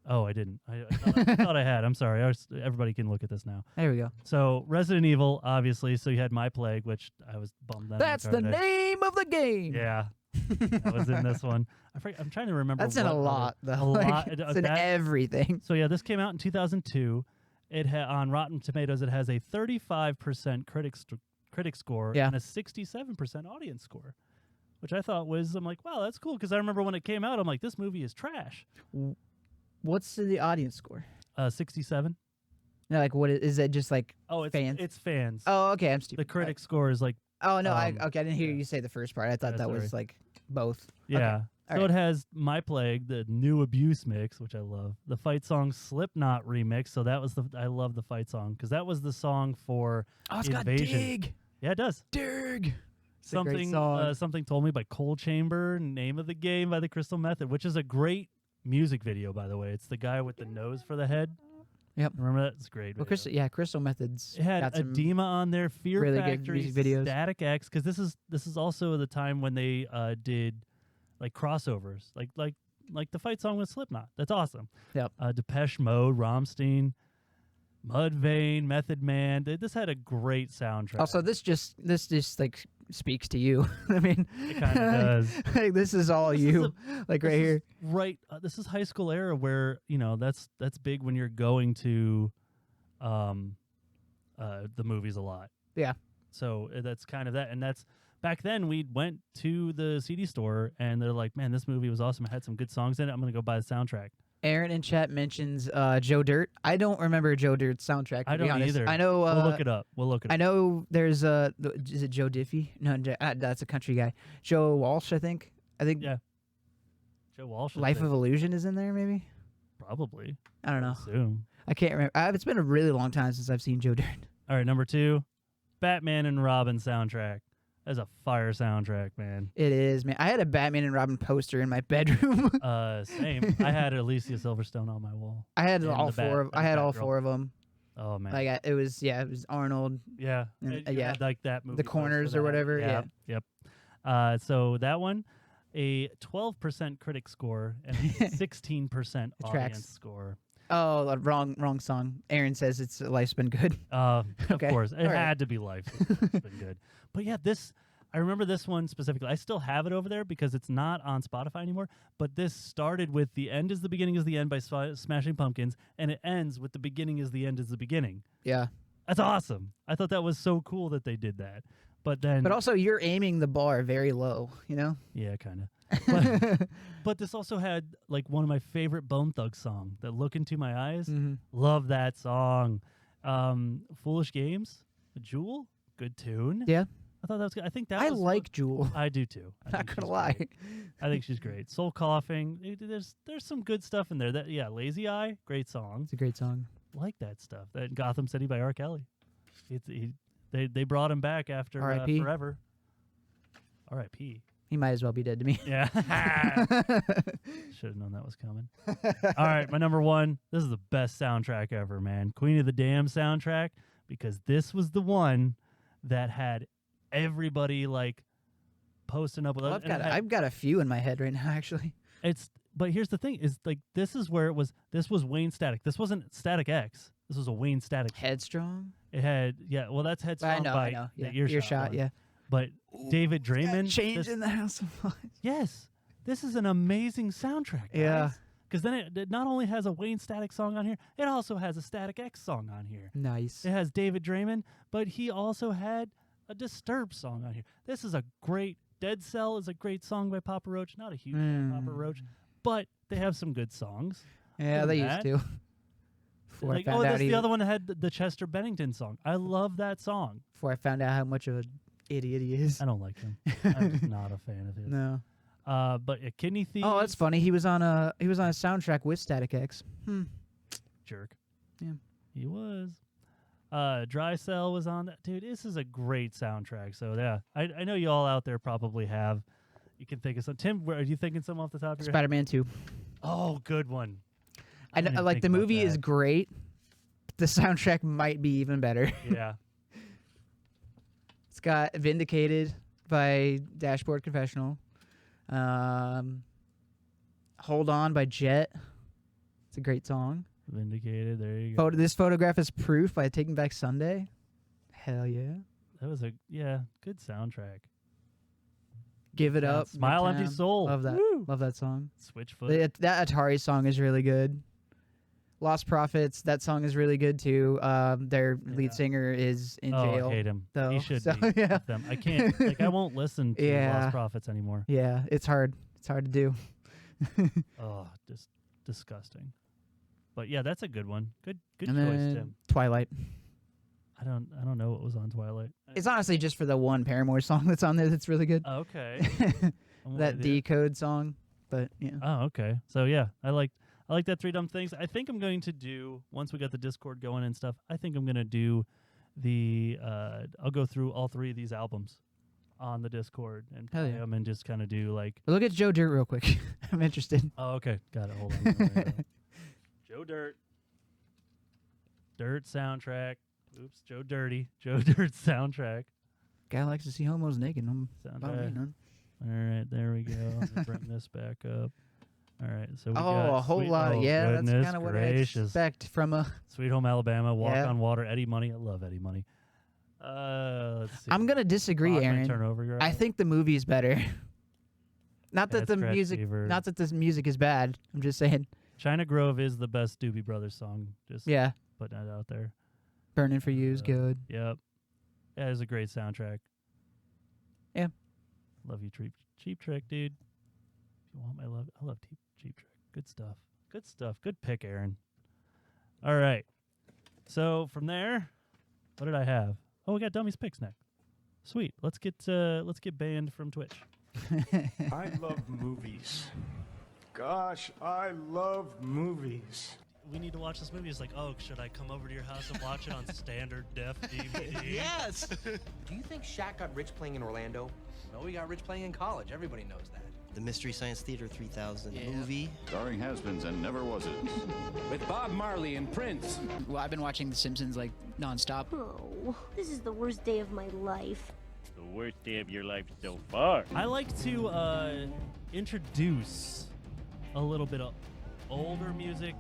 Oh, I didn't. I thought I had. I'm sorry. Everybody can look at this now. There we go. So Resident Evil, obviously. So you had My Plague, which I was bummed that. That's the name of the game. Yeah, that was in this one. I'm trying to remember. That's in a what lot, other- though. A Like, lot. it's in everything. So yeah, this came out in 2002. It on Rotten Tomatoes, it has a 35% critic score Yeah. and a 67% audience score, which I thought was, I'm like, wow, that's cool, because I remember when it came out, I'm like, this movie is trash. What's the audience score? 67. No, like what is it? Just like Oh, it's fans? It's fans. Oh, okay. I'm The stupid. critic score is like, Oh no, um, okay. I didn't hear yeah. you say the first part. I thought Yeah, that was sorry. like both. yeah. Okay. So All it right. has My Plague, the new Abuse mix, which I love. The fight song Slipknot remix. So that was I love the fight song because that was the song for Oh, it's Invasion. got dig. Yeah, it does. Dig. It's a great Something song. something told me by Cold Chamber, Name of the Game by the Crystal Method, which is a great music video, by the way. It's the guy with the nose for the head. Yep. Remember that? It's a great. Well, Video. Crystal Methods. It had got some Edema on there, Fear really good Factory, music videos. Static X, because this is also the time when they did like crossovers, like the fight song with Slipknot. That's awesome. Yep. Depeche Mode, Rammstein, Mudvayne, Method Man. This had a great soundtrack. Also, this just like speaks to you. I mean, It kinda does. Like, this is all This is you. a- Like this right is here. Right. This is high school era where, that's big when you're going to the movies a lot. Yeah. So that's kind of that. And that's back then we went to the CD store and they're like, man, this movie was awesome. It had some good songs in it. I'm going to go buy the soundtrack. Aaron in chat mentions Joe Dirt. I don't remember Joe Dirt's soundtrack. To I be don't honest. either. I know. We'll look it up. I know there's is it Joe Diffie? No, that's a country guy. Joe Walsh, I think. Yeah. Joe Walsh. is Life there. of Illusion is in there, maybe. Probably. I don't know. Assume. I can't remember. It's been a really long time since I've seen Joe Dirt. All right. Number 2, Batman and Robin soundtrack. That's a fire soundtrack, man. It is, man. I had a Batman and Robin poster in my bedroom. Same. I had Alicia Silverstone on my wall. I had And all the Bat- four. and I had all Batgirl. 4 of them. Oh man. Like it was Arnold. Yeah. And, You yeah. had, like that movie. The poster corners or that. whatever, yeah. Yep. So that one, a 12% critic score and a 16% tracks. audience score. Oh, wrong song. Aaron says it's Life's Been Good. Of Okay. course, it All right. had to be Life. It's been good. But yeah, I remember this one specifically. I still have it over there because it's not on Spotify anymore. But this started with The End is the Beginning is the End by Smashing Pumpkins, and it ends with The Beginning is the End is the Beginning. Yeah. That's awesome. I thought that was so cool that they did that. But then, But also, you're aiming the bar very low, you know? yeah, kind of. But this also had like one of my favorite Bone Thugs song, that Look Into My Eyes. Mm-hmm. Love that song. Foolish Games, Jewel, good tune. Yeah. I thought that was good. I think that I was like Jewel. I do too. I Not think gonna she's lie. great. I think she's great. Soul Coughing. There's some good stuff in there. Lazy Eye, great song. It's a great song. Like that stuff. That Gotham City by R. Kelly. They brought him back after R.I.P.. Forever. R.I.P. He might as well be dead to me. Yeah. Should have known that was coming. All right, my number one. This is the best soundtrack ever, man. Queen of the Dam soundtrack, because this was the one that had everybody like posting up with Well, us. I've got a few in my head right now, actually. But here's the thing: is like this is where it was. This was Wayne Static. This wasn't Static X. This was a Wayne Static. Headstrong. It had Well, that's Headstrong I know. the Yeah. Earshot one. Yeah. But David Draymond. Change in the House of Flies. Yes, this is an amazing soundtrack. Guys. Yeah. Because then it not only has a Wayne Static song on here, it also has a Static X song on here. Nice. It has David Draymond, but he also had a Disturbed song on here. This is a great. Dead Cell is a great song by Papa Roach. Not a huge fan of Papa Roach, but they have some good songs. Yeah, they used to. Before I found out that's the other one that had the Chester Bennington song. I love that song. Before I found out how much of an idiot he is. I don't like him. I'm just not a fan of his. No. But Kidney Thieves. Oh, that's funny. He was on a soundtrack with Static X. Jerk. Yeah. He was. Dry Cell was on that. Dude, this is a great soundtrack. So, yeah. I know you all out there probably have. You can think of some. Tim, are you thinking some off the top of your head? Spider-Man 2. Oh, good one. I know, like, the movie is great. The soundtrack might be even better. Yeah. It's got Vindicated by Dashboard Confessional. Hold On by Jet. It's a great song. Vindicated. There you go. This Photograph is Proof by Taking Back Sunday. Hell yeah. That was good soundtrack. Give It Yeah, Up. Smile Empty Midtown. Soul. Love that. Woo. Love that song. Switchfoot. That Atari song is really good. Lost Prophets, that song is really good too. Their lead singer is in jail. I hate him. though, He should so, be yeah. with them. I can't. I won't listen to Yeah. Lost Prophets anymore. Yeah, it's hard. It's hard to do. Oh, just disgusting. But yeah, that's a good one. Good And choice, then Tim. Twilight. I don't know what was on Twilight. It's honestly just for the one Paramore song that's on there that's really good. Okay. I'm That with you. Decode song. But yeah. Oh, okay. So yeah, I like that Three Dumb Things. I think I'm going to do, once we got the Discord going and stuff, I think I'm going to do I'll go through all three of these albums on the Discord and Hell play yeah. them and just kind of do like. But look at Joe Dirt real quick. I'm interested. Oh, okay. Got it. Hold on. Joe Dirt. Dirt soundtrack. Oops. Joe Dirty. Joe Dirt soundtrack. Guy likes to see homos naked. I'm about me, Soundtrack. none. All right. There we go. Let me bring this back up. All right. So we Oh, got a whole Sweet- lot. oh, Yeah, that's goodness kind of what I gracious. expect from a. Sweet Home Alabama, Walk Yeah. on Water, Eddie Money. I love Eddie Money. Let's see. I'm gonna disagree, Rock My Aaron. Turnover Girl. I think the movie's better. Not that That's the Crack music. Fever. Not that this music is bad. I'm just saying. China Grove is the best Doobie Brothers song. Just Yeah, putting that out there. Burning for You is good. Yep. Yeah, it's a great soundtrack. Yeah. Love you, Cheap Trick, dude. If you want my love, I love Cheap Trick. Good stuff. Good stuff. Good pick, Aaron. All right. So from there, what did I have? Oh, we got Dummies picks next. Sweet. Let's get banned from Twitch. I love movies. Gosh, I love movies. We need to watch this movie. It's like, oh, should I come over to your house and watch it on standard def DVD? Yes! Do you think Shaq got rich playing in Orlando? No, he got rich playing in college. Everybody knows that. The Mystery Science Theater 3000 movie. Starring has-beens and never-was-es. With Bob Marley and Prince. Well, I've been watching The Simpsons like nonstop. Oh, this is the worst day of my life. The worst day of your life so far. I like to introduce a little bit of older music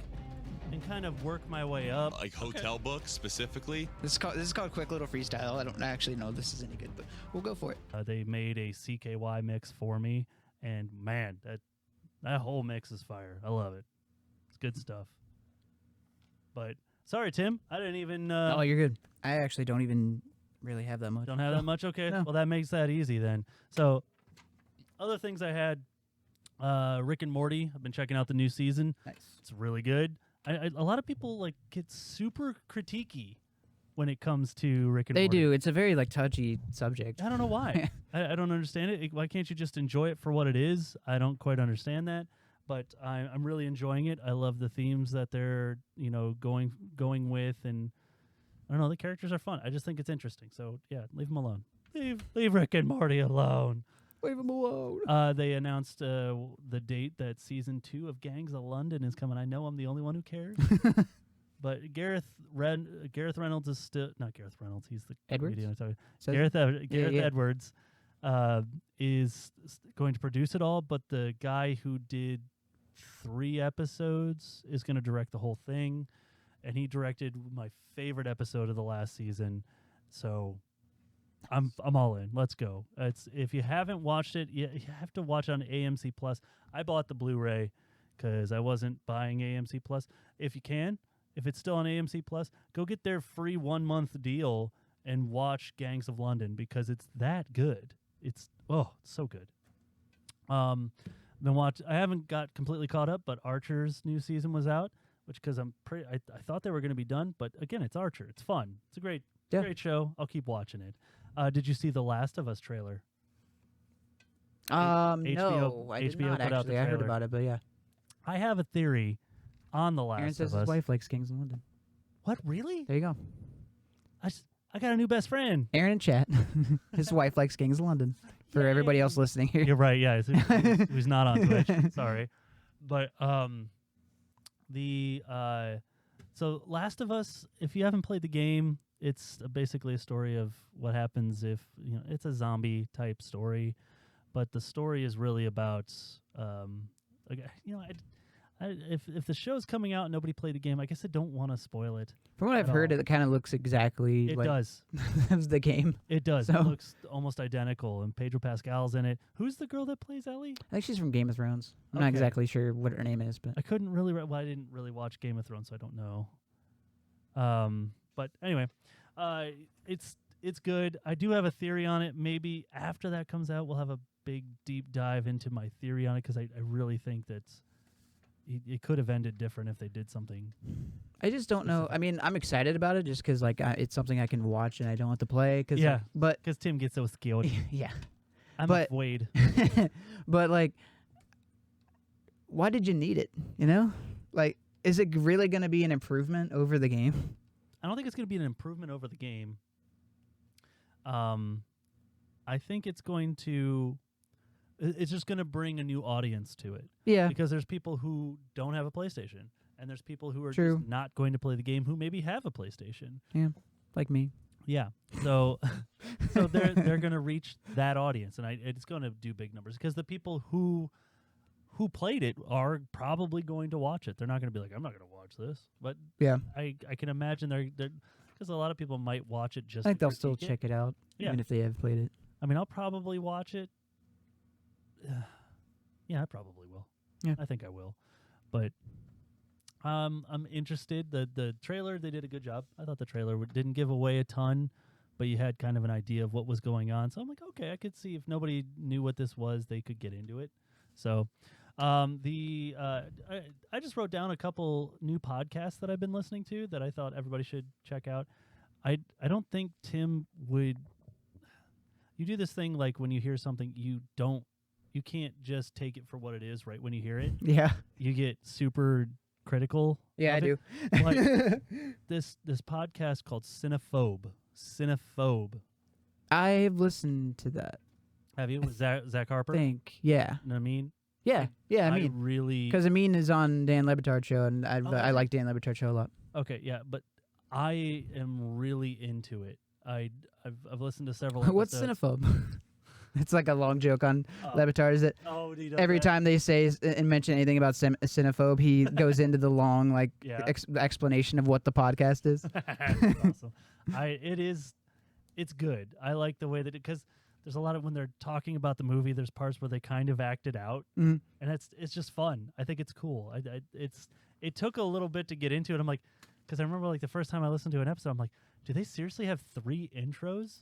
and kind of work my way up. Like hotel books specifically. This is called Quick Little Freestyle. I don't actually know if this is any good, but we'll go for it. They made a CKY mix for me, and man, that whole mix is fire. I love it. It's good stuff. But sorry, Tim, I didn't even. Oh, you're good. I actually don't even really have that much. Don't have that much? Okay. No. Well, that makes that easy then. So, other things I had, Rick and Morty. I've been checking out the new season. Nice. It's really good. A lot of people like get super critiquey when it comes to Rick and They Morty. do. It's a very like touchy subject. I don't know why. I don't understand it. Why can't you just enjoy it for what it is? I don't quite understand that, but I'm really enjoying it. I love the themes that they're going with, and I don't know, the characters are fun. I just think it's interesting. So yeah, leave them alone. Leave Rick and Morty alone. Leave him alone. They announced the date that season 2 of Gangs of London is coming. I know I'm the only one who cares. But Gareth Reynolds is still not Gareth Reynolds. He's the Edwards. Gareth Edwards is going to produce it all. But the guy who did 3 episodes is going to direct the whole thing, and he directed my favorite episode of the last season. So I'm all in. Let's go. If you haven't watched it, you have to watch it on AMC Plus. I bought the Blu-ray because I wasn't buying AMC Plus. If you can. If it's still on AMC Plus, go get their free 1-month deal and watch Gangs of London because it's that good. It's so good. I haven't got completely caught up, but Archer's new season was out, which because I thought they were going to be done, but again, it's Archer. It's fun. It's a great show. I'll keep watching it. Did you see the Last of Us trailer? No, I did not actually. I heard about it, but yeah. I have a theory on the Last Aaron says of Us. his wife likes Gangs of London. What, really? There you go. I got a new best friend. Aaron in chat. His wife likes Gangs of London. For everybody else listening here. You're right, yeah. Who's not on Twitch. Sorry. But so Last of Us, if you haven't played the game, it's basically a story of what happens if, it's a zombie type story, but the story is really about if the show's coming out and nobody played the game, I guess I don't want to spoil it. From what I've heard, it kind of looks exactly it like does. the game. It does. So. It looks almost identical, and Pedro Pascal's in it. Who's the girl that plays Ellie? I think she's from Game of Thrones. I'm not exactly sure what her name is, but I couldn't really. I didn't really watch Game of Thrones, so I don't know. But anyway, it's good. I do have a theory on it. Maybe after that comes out, we'll have a big deep dive into my theory on it because I really think that it could have ended different if they did something. I just don't know. I mean, I'm excited about it just because it's something I can watch and I don't have to play. But because Tim gets so skilled. Yeah, I'm afraid. But why did you need it? Is it really going to be an improvement over the game? I don't think it's going to be an improvement over the game. I think it's going to. It's just going to bring a new audience to it. Yeah. Because there's people who don't have a PlayStation, and there's people who are True. just not going to play the game who maybe have a PlayStation. Yeah, like me. Yeah. So they're going to reach that audience, and it's going to do big numbers because the people who played it are probably going to watch it. They're not going to be like, I'm not going to watch this. But yeah, I can imagine they're because a lot of people might watch it just. I think they'll still check it out, even if they have played it. I mean, I'll probably watch it. Yeah, I probably will. Yeah, I think I will. But I'm interested. The trailer, they did a good job. I thought the trailer didn't give away a ton, but you had kind of an idea of what was going on. So I'm like, okay, I could see if nobody knew what this was, they could get into it. So I just wrote down a couple new podcasts that I've been listening to that I thought everybody should check out. I don't think Tim would. You do this thing like when you hear something you can't just take it for what it is right when you hear it. Yeah. You get super critical. Yeah, I do. Like this podcast called Cinephobe. I've listened to that. Have you? Was Zach Harper? I think, yeah. You know what I mean? Yeah, yeah, I mean. Really... Because Amin is on Dan Le Batard show, and I like Dan Le Batard show a lot. Okay, yeah, but I am really into it. I've listened to several What's Cinephobe? It's like a long joke on Le Batard. Is that every time they say and mention anything about Cinephobe, he goes into the long explanation of what the podcast is. That's awesome. It's good. I like the way that because there's a lot of when they're talking about the movie, there's parts where they kind of act it out, and it's just fun. I think it's cool. It took a little bit to get into it. I'm like, because I remember like the first time I listened to an episode, I'm like, do they seriously have 3 intros?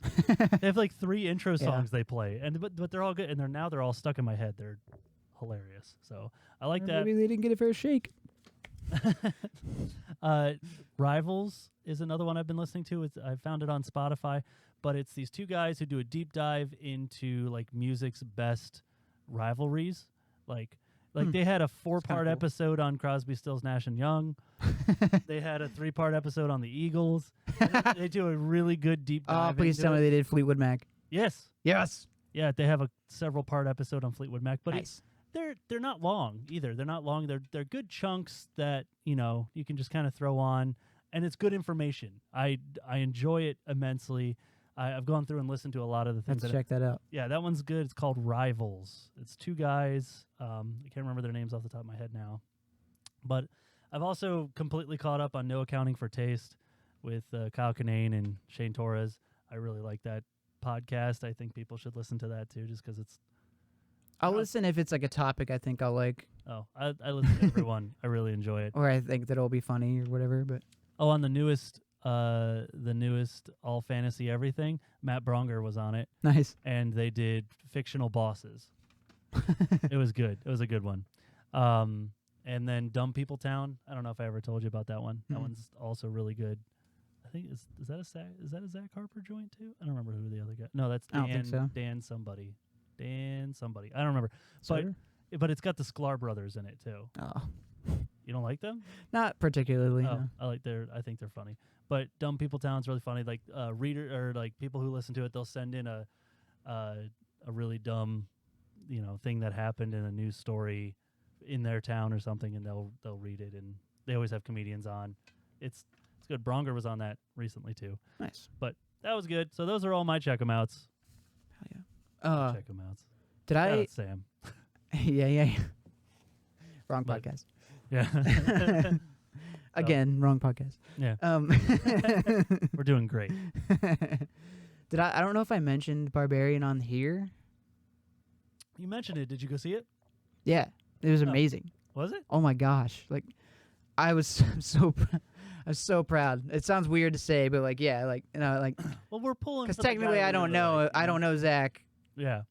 They have like 3 intro songs they play, but they're all good, and they're all stuck in my head. They're hilarious. So I like that. Maybe they didn't get a fair shake. Rivals is another one I've been listening to. I found it on Spotify, but it's these 2 guys who do a deep dive into like music's best rivalries. Like they had a 4-part episode on Crosby, Stills, Nash and Young. They had a 3-part episode on the Eagles. They do a really good deep dive. Oh, please tell me they did Fleetwood Mac. Yes. Yes. Yeah, they have a several part episode on Fleetwood Mac, but Nice. they're not long either. They're not long. They're good chunks that you can just kind of throw on, and it's good information. I enjoy it immensely. I've gone through and listened to a lot of the things. Let's check that out. Yeah, that one's good. It's called Rivals. It's two guys. I can't remember their names off the top of my head now, but I've also completely caught up on No Accounting for Taste with Kyle Kinane and Shane Torres. I really like that podcast. I think people should listen to that too, just because it's. I'll listen if it's like a topic I think I'll like. Oh, I listen to everyone. I really enjoy it. Or I think that it'll be funny or whatever. But on the newest All Fantasy Everything, Matt Bronger was on it. Nice. And they did fictional bosses. It was good. It was a good one. And then Dumb People Town. I don't know if I ever told you about that one. That one's also really good. I think is that a Zach Harper joint too? I don't remember who the other guy. No, that's Dan. I don't think so. Dan somebody. I don't remember. Sawyer? But it's got the Sklar brothers in it too. Oh. You don't like them? Not particularly. Oh, No. I think they're funny. But Dumb People Town's really funny. Like reader or like people who listen to it, they'll send in a really dumb, thing that happened in a news story in their town or something, and they'll read it, and they always have comedians on. It's good. Bronger was on that recently too. Nice. But that was good. So those are all my check 'em outs. Hell yeah. Check 'em outs. Did Shout I? out Sam. Yeah. Wrong But- podcast. Yeah. Again, wrong podcast. Yeah. We're doing great. Did I don't know if I mentioned Barbarian on here. You mentioned it. Did you go see it? Yeah. It was amazing. Was it? Oh my gosh. Like I was so proud. It sounds weird to say, but like yeah, like Well, we're pulling cuz for the technically guy I we don't really know like, I don't know Zach. Yeah.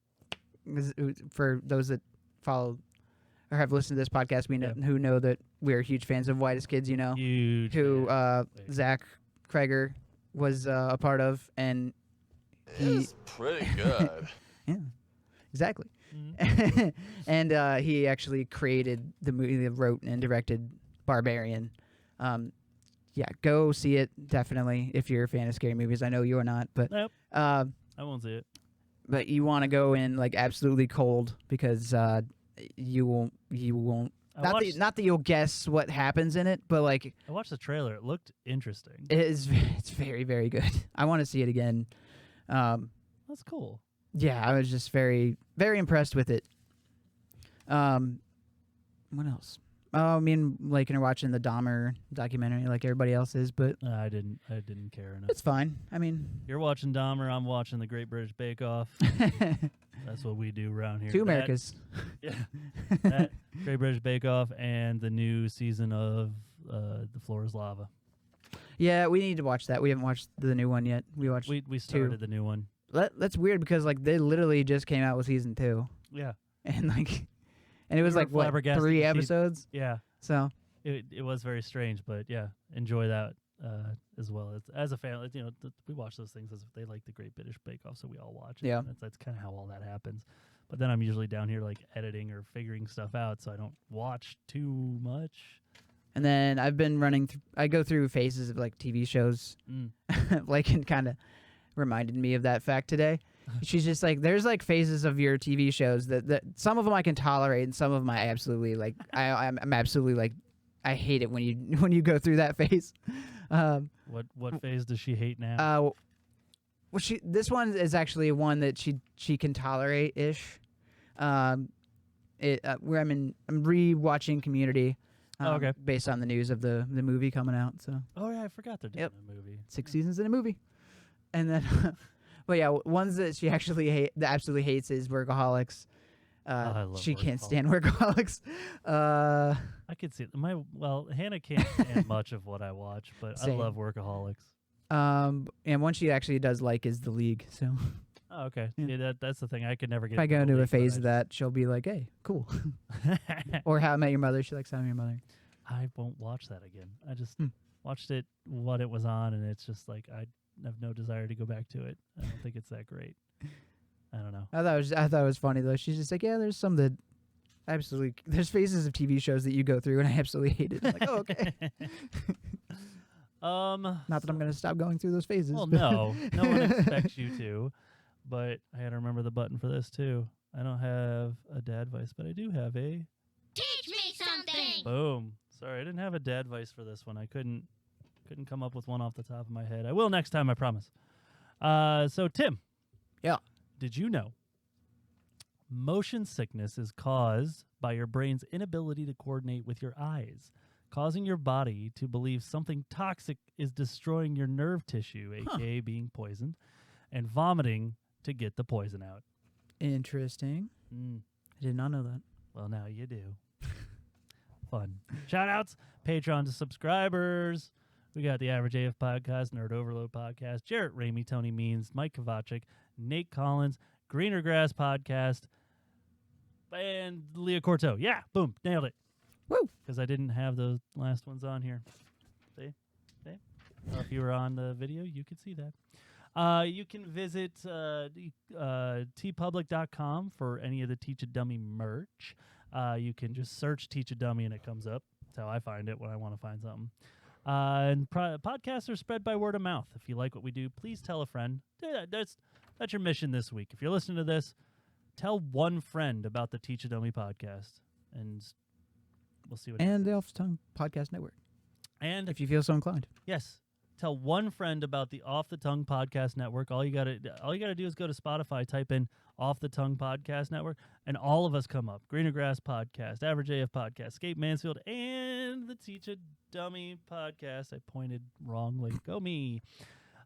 For those that follow or have listened to this podcast, we know who know that we're huge fans of Whitest Kids, Huge. who Zach Kreger was a part of, and It's pretty good. yeah, exactly. Mm-hmm. And he actually created the movie, wrote and directed Barbarian. Yeah, go see it definitely if you're a fan of scary movies. I know you are not, but Nope. I won't see it. But you want to go in like absolutely cold because you won't. Not that you'll guess what happens in it, but like I watched the trailer. It looked interesting. it's very, very good. I want to see it again. That's cool. Yeah, I was just very, very impressed with it. What else? Oh, me and Lakin are watching the Dahmer documentary like everybody else is, but I didn't care enough. it's fine. I mean, You're watching Dahmer. I'm watching the Great British Bake Off. That's what we do around here. two Americas. Yeah. That Great British Bake Off and the new season of The Floor is Lava. Yeah, we need to watch that. We haven't watched the new one yet. We watched. We started the new one. That's weird because like they literally just came out with season 2, Yeah. and it was We were like what flabbergasted 3 to see- episodes. Yeah. So It was very strange, but yeah, enjoy that as well. It's, as a family, we watch those things as if they like the Great British Bake Off, so we all watch it. Yeah. That's kind of how all that happens. But then I'm usually down here like editing or figuring stuff out, so I don't watch too much. and then I've been running. I go through phases of like TV shows. Lakin kind of reminded me of that fact today. She's just like, there's like phases of your TV shows that some of them I can tolerate, and some of them I absolutely like. I'm absolutely like, I hate it when you go through that phase. What phase does she hate now? Well, this one is actually one that she can tolerate ish. I'm rewatching Community. Okay. Based on the news of the movie coming out. So. Oh yeah, I forgot they're doing a movie. 6 seasons in a movie, and then, but yeah, ones that she actually absolutely hates is Workaholics. I love she can't Workaholics. stand Workaholics. I could see it. Hannah can't stand much of what I watch, but Same. I love Workaholics. And one she actually does like is The League. So Oh, okay. Yeah, that's the thing. I could never get. if I go into into The a League, but phase of that, she'll be like, "Hey, cool." Or How I Met Your Mother. She likes How I Met Your Mother. I won't watch that again. I just watched it what it was on, and it's just like I have no desire to go back to it. I don't think it's that great. I don't know. I thought it was funny though. She's just like, yeah, there's some that absolutely. There's phases of TV shows that you go through, and I absolutely hate it. I'm like, oh, okay. Not Not that I'm gonna stop going through those phases. Well, but- no one expects you to. but I had to remember the button for this too. I don't have a dad vice, but I do have a... Teach me something! Boom. Sorry, I didn't have a dad vice for this one. I couldn't come up with one off the top of my head. I will next time, I promise. So, Tim. Yeah. Did you know motion sickness is caused by your brain's inability to coordinate with your eyes, causing your body to believe something toxic is destroying your nerve tissue, aka being poisoned, and vomiting to get the poison out. Interesting. I did not know that. Well, now you do. Fun. Shout-outs, Patreon to subscribers. We got the Average AF Podcast, Nerd Overload Podcast, Jarrett Ramey, Tony Means, Mike Kovacic, Nate Collins, Greener Grass Podcast, and Leah Corto. Yeah, boom, nailed it. Woo! Because I didn't have those last ones on here. See? If you were on the video, you could see that. You can visit tpublic.com for any of the Teach a Dummy merch. You can just search Teach a Dummy and it comes up. That's how I find it when I want to find something. And podcasts are spread by word of mouth. If you like what we do, please tell a friend. That's your mission this week. If you're listening to this, tell one friend about the Teach a Dummy podcast, and we'll see what. And the Off the Tongue Podcast Network. And if you feel so inclined, yes, tell one friend about the Off the Tongue Podcast Network. All you gotta do is go to Spotify, type in Off the Tongue Podcast Network, and all of us come up. Greener Grass Podcast, Average AF Podcast, Escape Mansfield, and the Teach a Dummy Podcast. I pointed wrongly. Go me.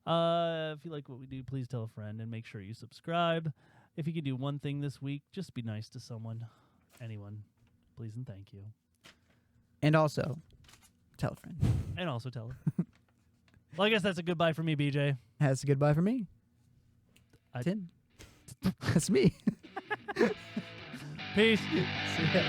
If you like what we do, please tell a friend and make sure you subscribe. If you can do one thing this week, just be nice to someone, anyone, please and thank you. And also, tell a friend. And also tell her. Well, I guess that's a goodbye for me, BJ. That's a goodbye for me. Tim. That's me. Peace. See ya.